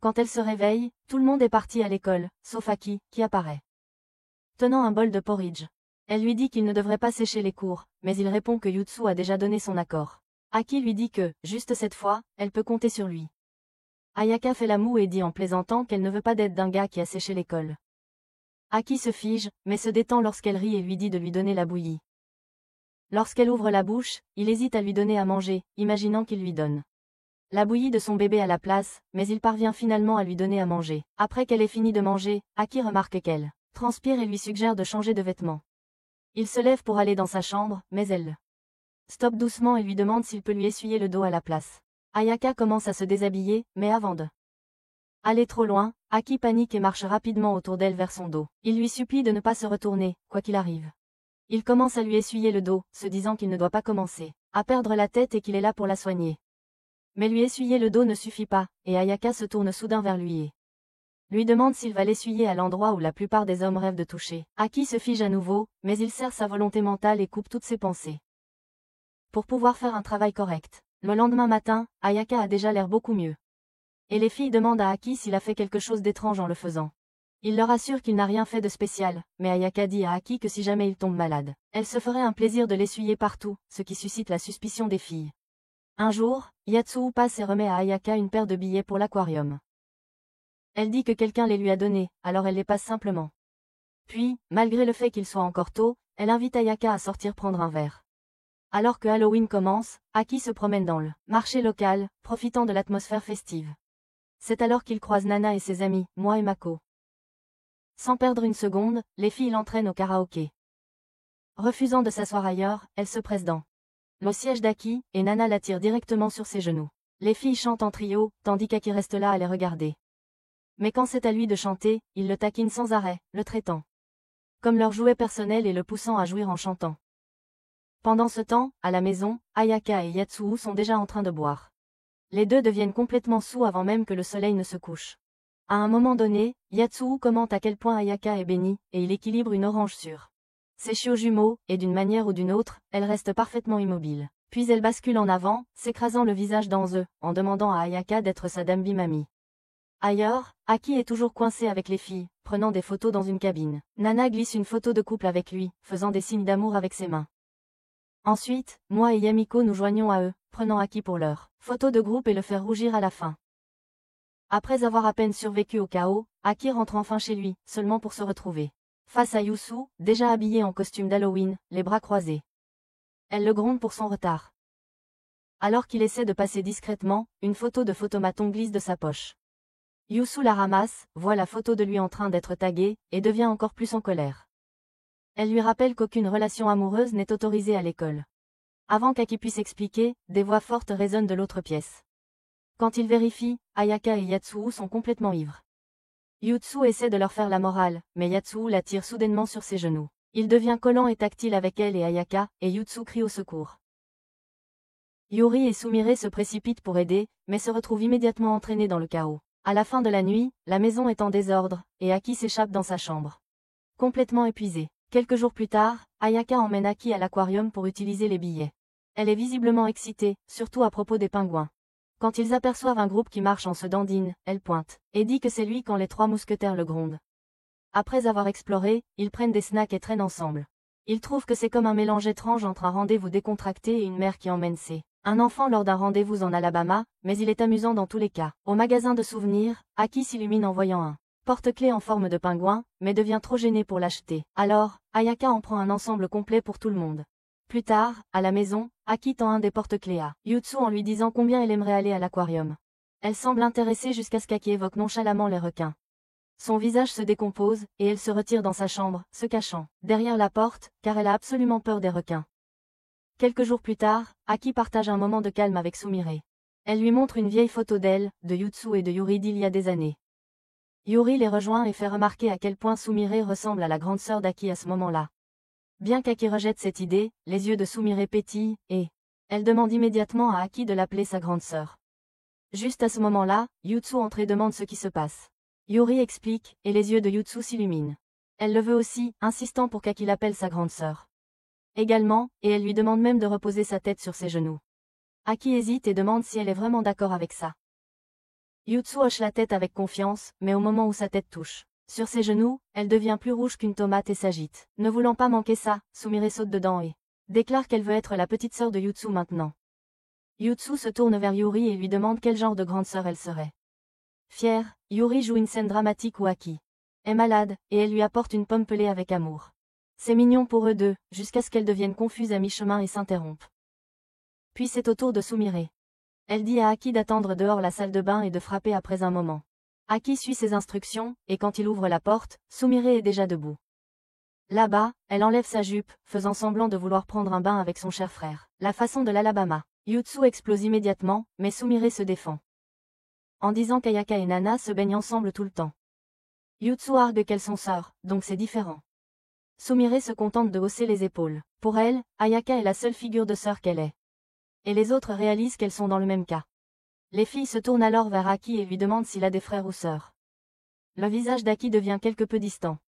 Speaker 1: Quand elle se réveille, tout le monde est parti à l'école, sauf Aki, qui apparaît tenant un bol de porridge. Elle lui dit qu'il ne devrait pas sécher les cours, mais il répond que Yutsu a déjà donné son accord. Aki lui dit que, juste cette fois, elle peut compter sur lui. Ayaka fait la moue et dit en plaisantant qu'elle ne veut pas d'être d'un gars qui a séché l'école. Aki se fige, mais se détend lorsqu'elle rit et lui dit de lui donner la bouillie. Lorsqu'elle ouvre la bouche, il hésite à lui donner à manger, imaginant qu'il lui donne la bouillie de son bébé à la place, mais il parvient finalement à lui donner à manger. Après qu'elle ait fini de manger, Aki remarque qu'elle transpire et lui suggère de changer de vêtements. Il se lève pour aller dans sa chambre, mais elle stoppe doucement et lui demande s'il peut lui essuyer le dos à la place. Ayaka commence à se déshabiller, mais avant de aller trop loin, Aki panique et marche rapidement autour d'elle vers son dos. Il lui supplie de ne pas se retourner, quoi qu'il arrive. Il commence à lui essuyer le dos, se disant qu'il ne doit pas commencer à perdre la tête et qu'il est là pour la soigner. Mais lui essuyer le dos ne suffit pas, et Ayaka se tourne soudain vers lui et lui demande s'il va l'essuyer à l'endroit où la plupart des hommes rêvent de toucher. Aki se fige à nouveau, mais il serre sa volonté mentale et coupe toutes ses pensées pour pouvoir faire un travail correct. Le lendemain matin, Ayaka a déjà l'air beaucoup mieux. Et les filles demandent à Aki s'il a fait quelque chose d'étrange en le faisant. Il leur assure qu'il n'a rien fait de spécial, mais Ayaka dit à Aki que si jamais il tombe malade, elle se ferait un plaisir de l'essuyer partout, ce qui suscite la suspicion des filles. Un jour, Yatsuo passe et remet à Ayaka une paire de billets pour l'aquarium. Elle dit que quelqu'un les lui a donnés, alors elle les passe simplement. Puis, malgré le fait qu'il soit encore tôt, elle invite Ayaka à sortir prendre un verre. Alors que Halloween commence, Aki se promène dans le marché local, profitant de l'atmosphère festive. C'est alors qu'il croise Nana et ses amis, Moi et Mako. Sans perdre une seconde, les filles l'entraînent au karaoké. Refusant de s'asseoir ailleurs, elle se presse dans le siège d'Aki, et Nana l'attire directement sur ses genoux. Les filles chantent en trio, tandis qu'Aki reste là à les regarder. Mais quand c'est à lui de chanter, ils le taquinent sans arrêt, le traitant comme leur jouet personnel et le poussant à jouir en chantant. Pendant ce temps, à la maison, Ayaka et Yatsuo sont déjà en train de boire. Les deux deviennent complètement saouls avant même que le soleil ne se couche. À un moment donné, Yatsuo commente à quel point Ayaka est bénie, et il équilibre une orange sur ses chiots jumeaux, et d'une manière ou d'une autre, elle reste parfaitement immobile. Puis elle bascule en avant, s'écrasant le visage dans eux, en demandant à Ayaka d'être sa dame bimami. Ailleurs, Aki est toujours coincé avec les filles, prenant des photos dans une cabine. Nana glisse une photo de couple avec lui, faisant des signes d'amour avec ses mains. Ensuite, moi et Yamiko nous joignons à eux, prenant Aki pour leur photo de groupe et le faire rougir à la fin. Après avoir à peine survécu au chaos, Aki rentre enfin chez lui, seulement pour se retrouver face à Yusu, déjà habillé en costume d'Halloween, les bras croisés. Elle le gronde pour son retard. Alors qu'il essaie de passer discrètement, une photo de photomaton glisse de sa poche. Yusu la ramasse, voit la photo de lui en train d'être taguée, et devient encore plus en colère. Elle lui rappelle qu'aucune relation amoureuse n'est autorisée à l'école. Avant qu'Aki puisse expliquer, des voix fortes résonnent de l'autre pièce. Quand il vérifie, Ayaka et Yatsuo sont complètement ivres. Yutsu essaie de leur faire la morale, mais Yatsuo la tire soudainement sur ses genoux. Il devient collant et tactile avec elle et Ayaka, et Yutsu crie au secours. Yuri et Sumire se précipitent pour aider, mais se retrouvent immédiatement entraînés dans le chaos. À la fin de la nuit, la maison est en désordre, et Aki s'échappe dans sa chambre. Complètement épuisée. Quelques jours plus tard, Ayaka emmène Aki à l'aquarium pour utiliser les billets. Elle est visiblement excitée, surtout à propos des pingouins. Quand ils aperçoivent un groupe qui marche en se dandine, elle pointe, et dit que c'est lui quand les trois mousquetaires le grondent. Après avoir exploré, ils prennent des snacks et traînent ensemble. Ils trouvent que c'est comme un mélange étrange entre un rendez-vous décontracté et une mère qui emmène un enfant lors d'un rendez-vous en Alabama, mais il est amusant dans tous les cas. Au magasin de souvenirs, Aki s'illumine en voyant un porte-clés en forme de pingouin, mais devient trop gêné pour l'acheter. Alors, Ayaka en prend un ensemble complet pour tout le monde. Plus tard, à la maison, Aki tend un des porte-clés à Yutsu en lui disant combien elle aimerait aller à l'aquarium. Elle semble intéressée jusqu'à ce qu'Aki évoque nonchalamment les requins. Son visage se décompose, et elle se retire dans sa chambre, se cachant derrière la porte, car elle a absolument peur des requins. Quelques jours plus tard, Aki partage un moment de calme avec Sumire. Elle lui montre une vieille photo d'elle, de Yutsu et de Yuri d'il y a des années. Yuri les rejoint et fait remarquer à quel point Sumire ressemble à la grande sœur d'Aki à ce moment-là. Bien qu'Aki rejette cette idée, les yeux de Sumire pétillent, et elle demande immédiatement à Aki de l'appeler sa grande sœur. Juste à ce moment-là, Yutsu entre et demande ce qui se passe. Yuri explique, et les yeux de Yutsu s'illuminent. Elle le veut aussi, insistant pour qu'Aki l'appelle sa grande sœur. Également, et elle lui demande même de reposer sa tête sur ses genoux. Aki hésite et demande si elle est vraiment d'accord avec ça. Yutsu hoche la tête avec confiance, mais au moment où sa tête touche sur ses genoux, elle devient plus rouge qu'une tomate et s'agite. Ne voulant pas manquer ça, Sumire saute dedans et déclare qu'elle veut être la petite sœur de Yutsu maintenant. Yutsu se tourne vers Yuri et lui demande quel genre de grande sœur elle serait. Fière, Yuri joue une scène dramatique où Aki est malade, et elle lui apporte une pomme pelée avec amour. C'est mignon pour eux deux, jusqu'à ce qu'elle devienne confuse à mi-chemin et s'interrompe. Puis c'est au tour de Sumire. Elle dit à Aki d'attendre dehors la salle de bain et de frapper après un moment. Aki suit ses instructions, et quand il ouvre la porte, Sumire est déjà debout. Là-bas, elle enlève sa jupe, faisant semblant de vouloir prendre un bain avec son cher frère. La façon de l'Alabama. Yutsu explose immédiatement, mais Sumire se défend. En disant qu'Ayaka et Nana se baignent ensemble tout le temps. Yutsu argue qu'elles sont sœurs, donc c'est différent. Sumire se contente de hausser les épaules. Pour elle, Ayaka est la seule figure de sœur qu'elle est. Et les autres réalisent qu'elles sont dans le même cas. Les filles se tournent alors vers Aki et lui demandent s'il a des frères ou sœurs. Le visage d'Aki devient quelque peu distant.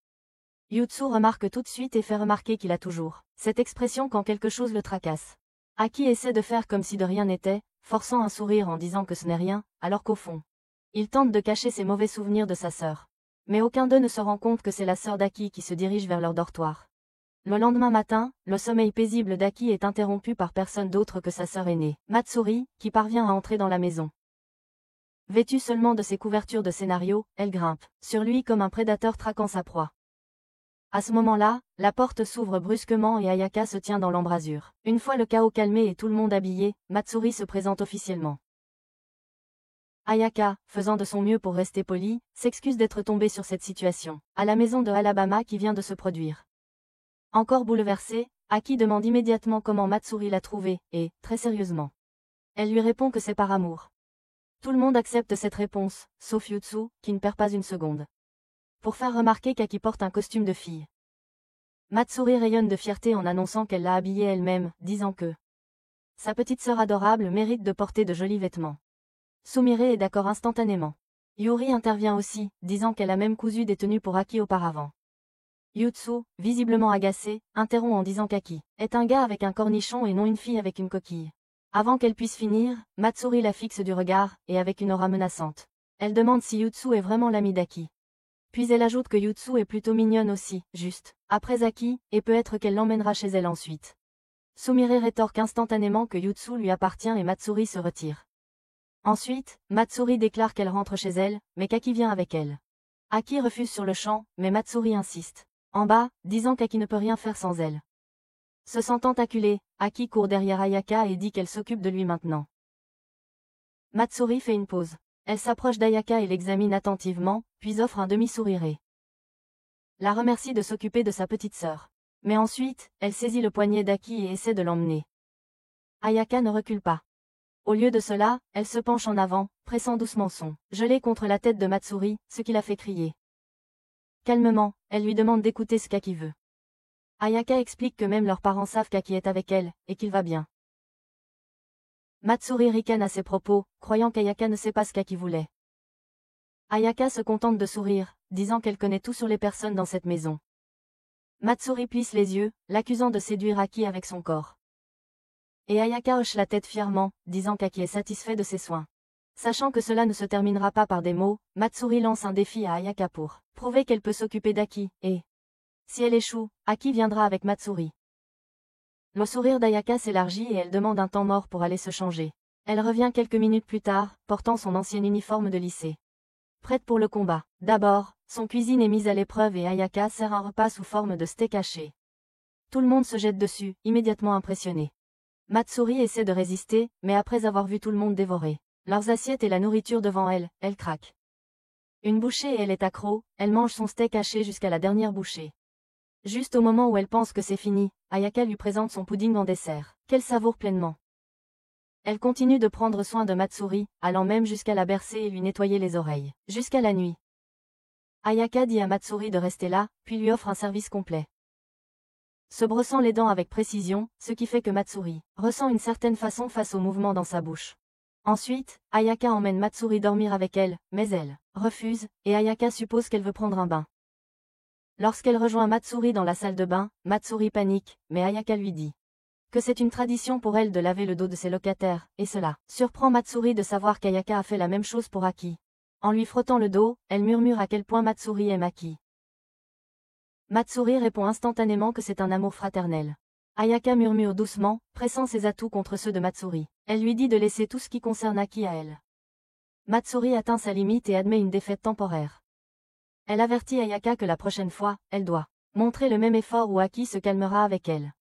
Speaker 1: Yutsu remarque tout de suite et fait remarquer qu'il a toujours cette expression quand quelque chose le tracasse. Aki essaie de faire comme si de rien n'était, forçant un sourire en disant que ce n'est rien, alors qu'au fond, il tente de cacher ses mauvais souvenirs de sa sœur. Mais aucun d'eux ne se rend compte que c'est la sœur d'Aki qui se dirige vers leur dortoir. Le lendemain matin, le sommeil paisible d'Aki est interrompu par personne d'autre que sa sœur aînée, Matsuri, qui parvient à entrer dans la maison. Vêtue seulement de ses couvertures de scénario, elle grimpe sur lui comme un prédateur traquant sa proie. À ce moment-là, la porte s'ouvre brusquement et Ayaka se tient dans l'embrasure. Une fois le chaos calmé et tout le monde habillé, Matsuri se présente officiellement. Ayaka, faisant de son mieux pour rester polie, s'excuse d'être tombée sur cette situation, à la maison de Alabama qui vient de se produire. Encore bouleversée, Aki demande immédiatement comment Matsuri l'a trouvée, et, très sérieusement, elle lui répond que c'est par amour. Tout le monde accepte cette réponse, sauf Yutsu, qui ne perd pas une seconde. Pour faire remarquer qu'Aki porte un costume de fille. Matsuri rayonne de fierté en annonçant qu'elle l'a habillée elle-même, disant que sa petite sœur adorable mérite de porter de jolis vêtements. Sumire est d'accord instantanément. Yuri intervient aussi, disant qu'elle a même cousu des tenues pour Aki auparavant. Yutsu, visiblement agacé, interrompt en disant qu'Aki est un gars avec un cornichon et non une fille avec une coquille. Avant qu'elle puisse finir, Matsuri la fixe du regard, et avec une aura menaçante. Elle demande si Yutsu est vraiment l'ami d'Aki. Puis elle ajoute que Yutsu est plutôt mignonne aussi, juste après Aki, et peut-être qu'elle l'emmènera chez elle ensuite. Sumire rétorque instantanément que Yutsu lui appartient et Matsuri se retire. Ensuite, Matsuri déclare qu'elle rentre chez elle, mais qu'Aki vient avec elle. Aki refuse sur le champ, mais Matsuri insiste. En bas, disant qu'Aki ne peut rien faire sans elle. Se sentant acculée, Aki court derrière Ayaka et dit qu'elle s'occupe de lui maintenant. Matsuri fait une pause. Elle s'approche d'Ayaka et l'examine attentivement, puis offre un demi-sourire et la remercie de s'occuper de sa petite sœur. Mais ensuite, elle saisit le poignet d'Aki et essaie de l'emmener. Ayaka ne recule pas. Au lieu de cela, elle se penche en avant, pressant doucement son gelé contre la tête de Matsuri, ce qui la fait crier. Calmement, elle lui demande d'écouter ce qu'Aki veut. Ayaka explique que même leurs parents savent qu'Aki est avec elle, et qu'il va bien. Matsuri ricane à ses propos, croyant qu'Ayaka ne sait pas ce qu'Aki voulait. Ayaka se contente de sourire, disant qu'elle connaît tout sur les personnes dans cette maison. Matsuri plisse les yeux, l'accusant de séduire Aki avec son corps. Et Ayaka hoche la tête fièrement, disant qu'Aki est satisfait de ses soins. Sachant que cela ne se terminera pas par des mots, Matsuri lance un défi à Ayaka pour prouver qu'elle peut s'occuper d'Aki, et si elle échoue, Aki viendra avec Matsuri. Le sourire d'Ayaka s'élargit et elle demande un temps mort pour aller se changer. Elle revient quelques minutes plus tard, portant son ancien uniforme de lycée. Prête pour le combat. D'abord, son cuisine est mise à l'épreuve et Ayaka sert un repas sous forme de steak haché. Tout le monde se jette dessus, immédiatement impressionné. Matsuri essaie de résister, mais après avoir vu tout le monde dévorer leurs assiettes et la nourriture devant elle, elle craque. Une bouchée et elle est accro, elle mange son steak haché jusqu'à la dernière bouchée. Juste au moment où elle pense que c'est fini, Ayaka lui présente son pudding en dessert, qu'elle savoure pleinement. Elle continue de prendre soin de Matsuri, allant même jusqu'à la bercer et lui nettoyer les oreilles, jusqu'à la nuit. Ayaka dit à Matsuri de rester là, puis lui offre un service complet. Se brossant les dents avec précision, ce qui fait que Matsuri ressent une certaine façon face au mouvement dans sa bouche. Ensuite, Ayaka emmène Matsuri dormir avec elle, mais elle refuse, et Ayaka suppose qu'elle veut prendre un bain. Lorsqu'elle rejoint Matsuri dans la salle de bain, Matsuri panique, mais Ayaka lui dit que c'est une tradition pour elle de laver le dos de ses locataires, et cela surprend Matsuri de savoir qu'Ayaka a fait la même chose pour Aki. En lui frottant le dos, elle murmure à quel point Matsuri aime Aki. Matsuri répond instantanément que c'est un amour fraternel. Ayaka murmure doucement, pressant ses atouts contre ceux de Matsuri. Elle lui dit de laisser tout ce qui concerne Aki à elle. Matsuri atteint sa limite et admet une défaite temporaire. Elle avertit Ayaka que la prochaine fois, elle doit montrer le même effort ou Aki se calmera avec elle.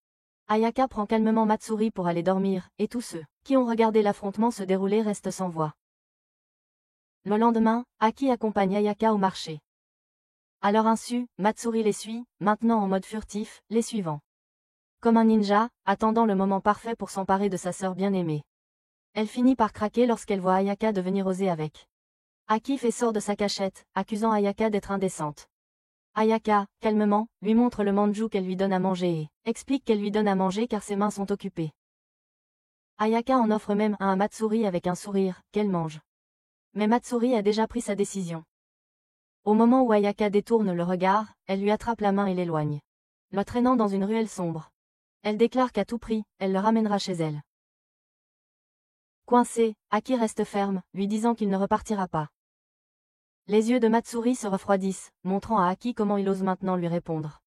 Speaker 1: Ayaka prend calmement Matsuri pour aller dormir, et tous ceux qui ont regardé l'affrontement se dérouler restent sans voix. Le lendemain, Aki accompagne Ayaka au marché. À leur insu, Matsuri les suit, maintenant en mode furtif, les suivant comme un ninja, attendant le moment parfait pour s'emparer de sa sœur bien-aimée. Elle finit par craquer lorsqu'elle voit Ayaka devenir osée avec. Aki fait sort de sa cachette, accusant Ayaka d'être indécente. Ayaka, calmement, lui montre le manju qu'elle lui donne à manger et explique qu'elle lui donne à manger car ses mains sont occupées. Ayaka en offre même un à Matsuri avec un sourire, qu'elle mange. Mais Matsuri a déjà pris sa décision. Au moment où Ayaka détourne le regard, elle lui attrape la main et l'éloigne, le traînant dans une ruelle sombre. Elle déclare qu'à tout prix, elle le ramènera chez elle. Coincé, Aki reste ferme, lui disant qu'il ne repartira pas. Les yeux de Matsuri se refroidissent, montrant à Aki comment il ose maintenant lui répondre.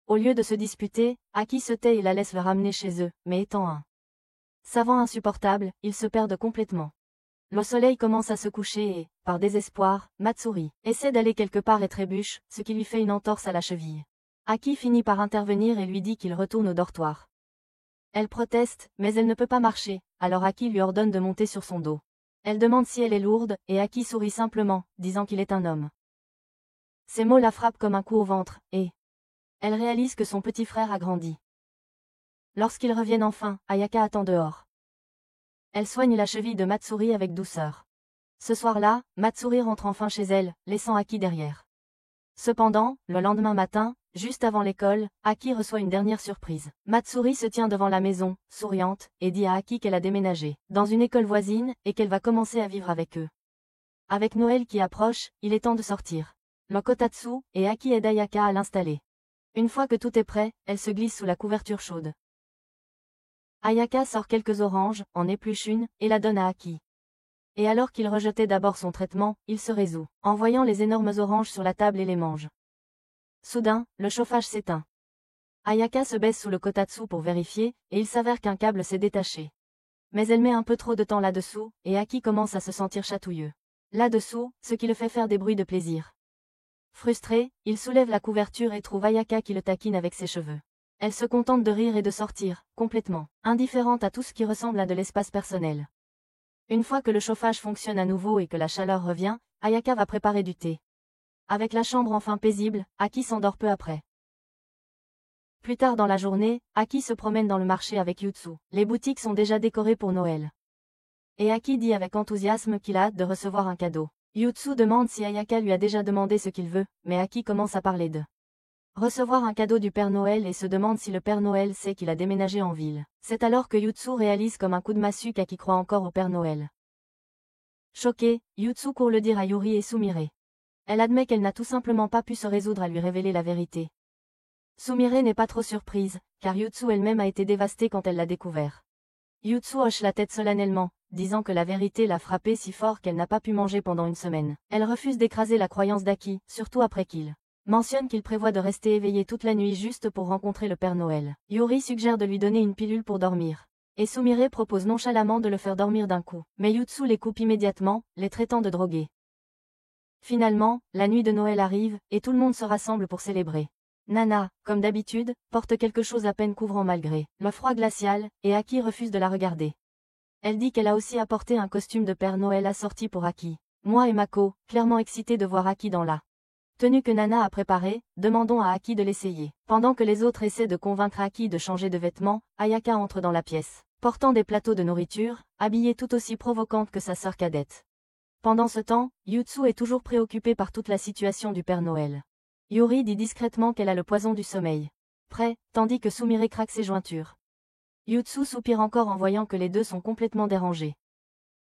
Speaker 1: Au lieu de se disputer, Aki se tait et la laisse le ramener chez eux, mais étant un savant insupportable, ils se perdent complètement. Le soleil commence à se coucher et, par désespoir, Matsuri essaie d'aller quelque part et trébuche, ce qui lui fait une entorse à la cheville. Aki finit par intervenir et lui dit qu'il retourne au dortoir. Elle proteste, mais elle ne peut pas marcher, alors Aki lui ordonne de monter sur son dos. Elle demande si elle est lourde, et Aki sourit simplement, disant qu'il est un homme. Ces mots la frappent comme un coup au ventre, et elle réalise que son petit frère a grandi. Lorsqu'ils reviennent enfin, Ayaka attend dehors. Elle soigne la cheville de Matsuri avec douceur. Ce soir-là, Matsuri rentre enfin chez elle, laissant Aki derrière. Cependant, le lendemain matin, juste avant l'école, Aki reçoit une dernière surprise. Matsuri se tient devant la maison, souriante, et dit à Aki qu'elle a déménagé dans une école voisine, et qu'elle va commencer à vivre avec eux. Avec Noël qui approche, il est temps de sortir. Le kotatsu, et Aki aide Ayaka à l'installer. Une fois que tout est prêt, elle se glisse sous la couverture chaude. Ayaka sort quelques oranges, en épluche une, et la donne à Aki. Et alors qu'il rejetait d'abord son traitement, il se résout, en voyant les énormes oranges sur la table et les mange. Soudain, le chauffage s'éteint. Ayaka se baisse sous le kotatsu pour vérifier, et il s'avère qu'un câble s'est détaché. Mais elle met un peu trop de temps là-dessous, et Aki commence à se sentir chatouilleux. Là-dessous, ce qui le fait faire des bruits de plaisir. Frustré, il soulève la couverture et trouve Ayaka qui le taquine avec ses cheveux. Elle se contente de rire et de sortir, complètement indifférente à tout ce qui ressemble à de l'espace personnel. Une fois que le chauffage fonctionne à nouveau et que la chaleur revient, Ayaka va préparer du thé. Avec la chambre enfin paisible, Aki s'endort peu après. Plus tard dans la journée, Aki se promène dans le marché avec Yutsu. Les boutiques sont déjà décorées pour Noël. Et Aki dit avec enthousiasme qu'il a hâte de recevoir un cadeau. Yutsu demande si Ayaka lui a déjà demandé ce qu'il veut, mais Aki commence à parler de recevoir un cadeau du Père Noël et se demande si le Père Noël sait qu'il a déménagé en ville. C'est alors que Yutsu réalise comme un coup de massue qu'Aki croit encore au Père Noël. Choquée, Yutsu court le dire à Yuri et Sumire. Elle admet qu'elle n'a tout simplement pas pu se résoudre à lui révéler la vérité. Sumire n'est pas trop surprise, car Yutsu elle-même a été dévastée quand elle l'a découvert. Yutsu hoche la tête solennellement, disant que la vérité l'a frappée si fort qu'elle n'a pas pu manger pendant une semaine. Elle refuse d'écraser la croyance d'Aki, surtout après qu'il mentionne qu'il prévoit de rester éveillé toute la nuit juste pour rencontrer le Père Noël. Yuri suggère de lui donner une pilule pour dormir. Et Sumire propose nonchalamment de le faire dormir d'un coup. Mais Yutsu les coupe immédiatement, les traitant de drogués. Finalement, la nuit de Noël arrive, et tout le monde se rassemble pour célébrer. Nana, comme d'habitude, porte quelque chose à peine couvrant malgré le froid glacial, et Aki refuse de la regarder. Elle dit qu'elle a aussi apporté un costume de Père Noël assorti pour Aki. Moi et Mako, clairement excités de voir Aki dans la tenue que Nana a préparée, demandons à Aki de l'essayer. Pendant que les autres essaient de convaincre Aki de changer de vêtements, Ayaka entre dans la pièce, portant des plateaux de nourriture, habillée tout aussi provocante que sa sœur cadette. Pendant ce temps, Yutsu est toujours préoccupée par toute la situation du Père Noël. Yuri dit discrètement qu'elle a le poison du sommeil. Prêt, tandis que Sumire craque ses jointures. Yutsu soupire encore en voyant que les deux sont complètement dérangés.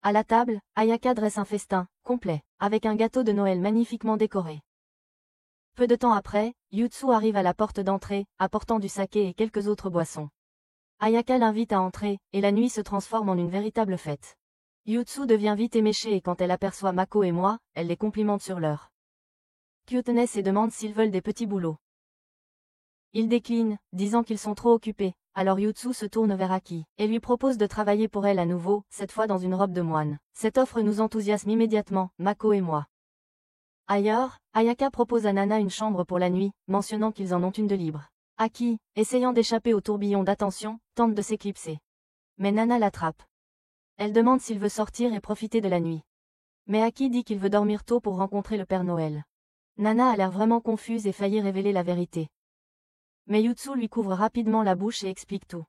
Speaker 1: À la table, Ayaka dresse un festin, complet, avec un gâteau de Noël magnifiquement décoré. Peu de temps après, Yutsu arrive à la porte d'entrée, apportant du saké et quelques autres boissons. Ayaka l'invite à entrer, et la nuit se transforme en une véritable fête. Yutsu devient vite éméchée et quand elle aperçoit Mako et moi, elle les complimente sur leur cuteness et demande s'ils veulent des petits boulots. Ils déclinent, disant qu'ils sont trop occupés, alors Yutsu se tourne vers Aki, et lui propose de travailler pour elle à nouveau, cette fois dans une robe de moine. Cette offre nous enthousiasme immédiatement, Mako et moi. Ailleurs, Ayaka propose à Nana une chambre pour la nuit, mentionnant qu'ils en ont une de libre. Aki, essayant d'échapper au tourbillon d'attention, tente de s'éclipser. Mais Nana l'attrape. Elle demande s'il veut sortir et profiter de la nuit. Mais Aki dit qu'il veut dormir tôt pour rencontrer le Père Noël. Nana a l'air vraiment confuse et faillit révéler la vérité. Mais Yutsu lui couvre rapidement la bouche et explique tout.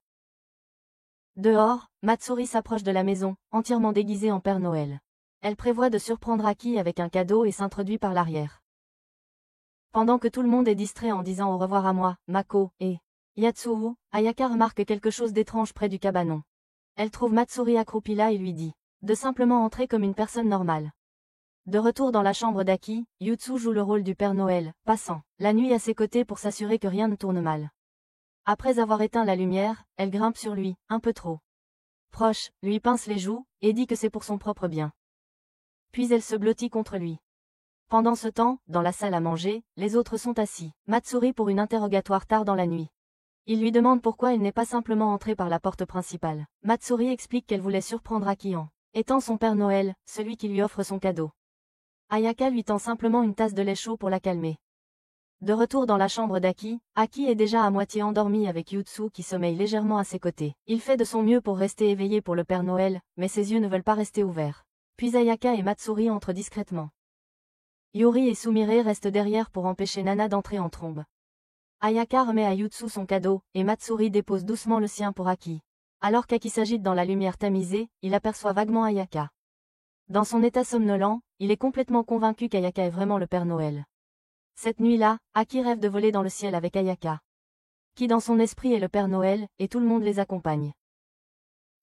Speaker 1: Dehors, Matsuri s'approche de la maison, entièrement déguisée en Père Noël. Elle prévoit de surprendre Aki avec un cadeau et s'introduit par l'arrière. Pendant que tout le monde est distrait en disant au revoir à moi, Mako, et Yatsuo, Ayaka remarque quelque chose d'étrange près du cabanon. Elle trouve Matsuri accroupie là et lui dit de simplement entrer comme une personne normale. De retour dans la chambre d'Aki, Yutsu joue le rôle du Père Noël, passant la nuit à ses côtés pour s'assurer que rien ne tourne mal. Après avoir éteint la lumière, elle grimpe sur lui, un peu trop proche, lui pince les joues, et dit que c'est pour son propre bien. Puis elle se blottit contre lui. Pendant ce temps, dans la salle à manger, les autres sont assis, Matsuri pour une interrogatoire tard dans la nuit. Il lui demande pourquoi elle n'est pas simplement entrée par la porte principale. Matsuri explique qu'elle voulait surprendre Aki en étant son Père Noël, celui qui lui offre son cadeau. Ayaka lui tend simplement une tasse de lait chaud pour la calmer. De retour dans la chambre d'Aki, Aki est déjà à moitié endormi avec Yutsu qui sommeille légèrement à ses côtés. Il fait de son mieux pour rester éveillé pour le Père Noël, mais ses yeux ne veulent pas rester ouverts. Puis Ayaka et Matsuri entrent discrètement. Yuri et Sumire restent derrière pour empêcher Nana d'entrer en trombe. Ayaka remet à Yutsu son cadeau, et Matsuri dépose doucement le sien pour Aki. Alors qu'Aki s'agite dans la lumière tamisée, il aperçoit vaguement Ayaka. Dans son état somnolent, il est complètement convaincu qu'Ayaka est vraiment le Père Noël. Cette nuit-là, Aki rêve de voler dans le ciel avec Ayaka, qui dans son esprit est le Père Noël, et tout le monde les accompagne.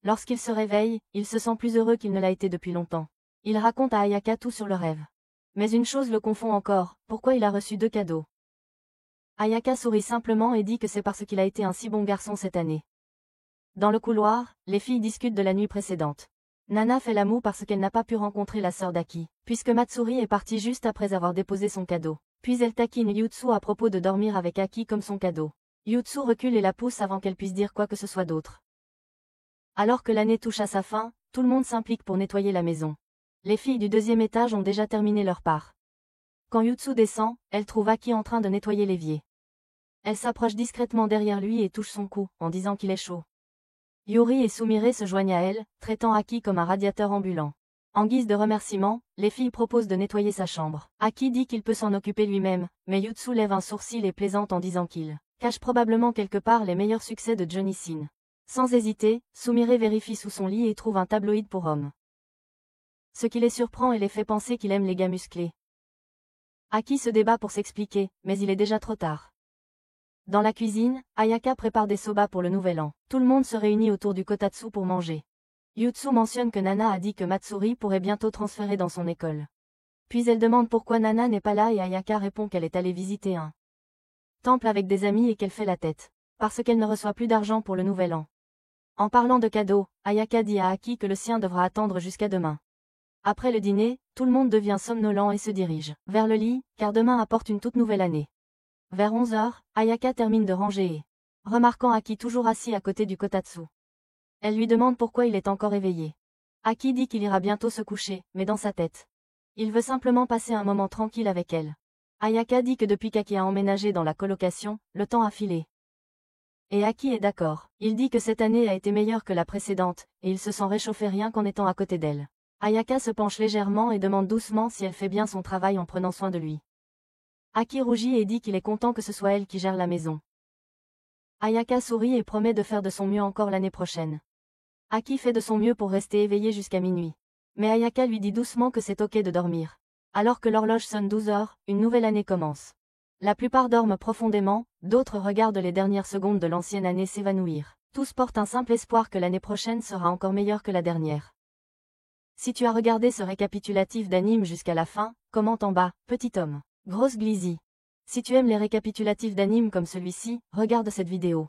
Speaker 1: Lorsqu'il se réveille, il se sent plus heureux qu'il ne l'a été depuis longtemps. Il raconte à Ayaka tout sur le rêve. Mais une chose le confond encore, pourquoi il a reçu 2 cadeaux. Ayaka sourit simplement et dit que c'est parce qu'il a été un si bon garçon cette année. Dans le couloir, les filles discutent de la nuit précédente. Nana fait la moue parce qu'elle n'a pas pu rencontrer la sœur d'Aki, puisque Matsuri est partie juste après avoir déposé son cadeau. Puis elle taquine Yutsu à propos de dormir avec Aki comme son cadeau. Yutsu recule et la pousse avant qu'elle puisse dire quoi que ce soit d'autre. Alors que l'année touche à sa fin, tout le monde s'implique pour nettoyer la maison. Les filles du 2e étage ont déjà terminé leur part. Quand Yutsu descend, elle trouve Aki en train de nettoyer l'évier. Elle s'approche discrètement derrière lui et touche son cou, en disant qu'il est chaud. Yuri et Sumire se joignent à elle, traitant Aki comme un radiateur ambulant. En guise de remerciement, les filles proposent de nettoyer sa chambre. Aki dit qu'il peut s'en occuper lui-même, mais Yutsu lève un sourcil et plaisante en disant qu'il cache probablement quelque part les meilleurs succès de Johnny Sin. Sans hésiter, Sumire vérifie sous son lit et trouve un tabloïd pour hommes. Ce qui les surprend et les fait penser qu'il aime les gars musclés. Aki se débat pour s'expliquer, mais il est déjà trop tard. Dans la cuisine, Ayaka prépare des soba pour le nouvel an. Tout le monde se réunit autour du kotatsu pour manger. Yutsu mentionne que Nana a dit que Matsuri pourrait bientôt transférer dans son école. Puis elle demande pourquoi Nana n'est pas là et Ayaka répond qu'elle est allée visiter un temple avec des amis et qu'elle fait la tête. Parce qu'elle ne reçoit plus d'argent pour le nouvel an. En parlant de cadeaux, Ayaka dit à Aki que le sien devra attendre jusqu'à demain. Après le dîner, tout le monde devient somnolent et se dirige vers le lit, car demain apporte une toute nouvelle année. Vers 11h, Ayaka termine de ranger et, remarquant Aki toujours assis à côté du kotatsu, elle lui demande pourquoi il est encore éveillé. Aki dit qu'il ira bientôt se coucher, mais dans sa tête, il veut simplement passer un moment tranquille avec elle. Ayaka dit que depuis qu'Aki a emménagé dans la colocation, le temps a filé. Et Aki est d'accord. Il dit que cette année a été meilleure que la précédente, et il se sent réchauffé rien qu'en étant à côté d'elle. Ayaka se penche légèrement et demande doucement si elle fait bien son travail en prenant soin de lui. Aki rougit et dit qu'il est content que ce soit elle qui gère la maison. Ayaka sourit et promet de faire de son mieux encore l'année prochaine. Aki fait de son mieux pour rester éveillé jusqu'à minuit. Mais Ayaka lui dit doucement que c'est ok de dormir. Alors que l'horloge sonne 12h, une nouvelle année commence. La plupart dorment profondément, d'autres regardent les dernières secondes de l'ancienne année s'évanouir. Tous portent un simple espoir que l'année prochaine sera encore meilleure que la dernière. Si tu as regardé ce récapitulatif d'anime jusqu'à la fin, commente en bas, petit homme. Grosse Glizzy. Si tu aimes les récapitulatifs d'anime comme celui-ci, regarde cette vidéo.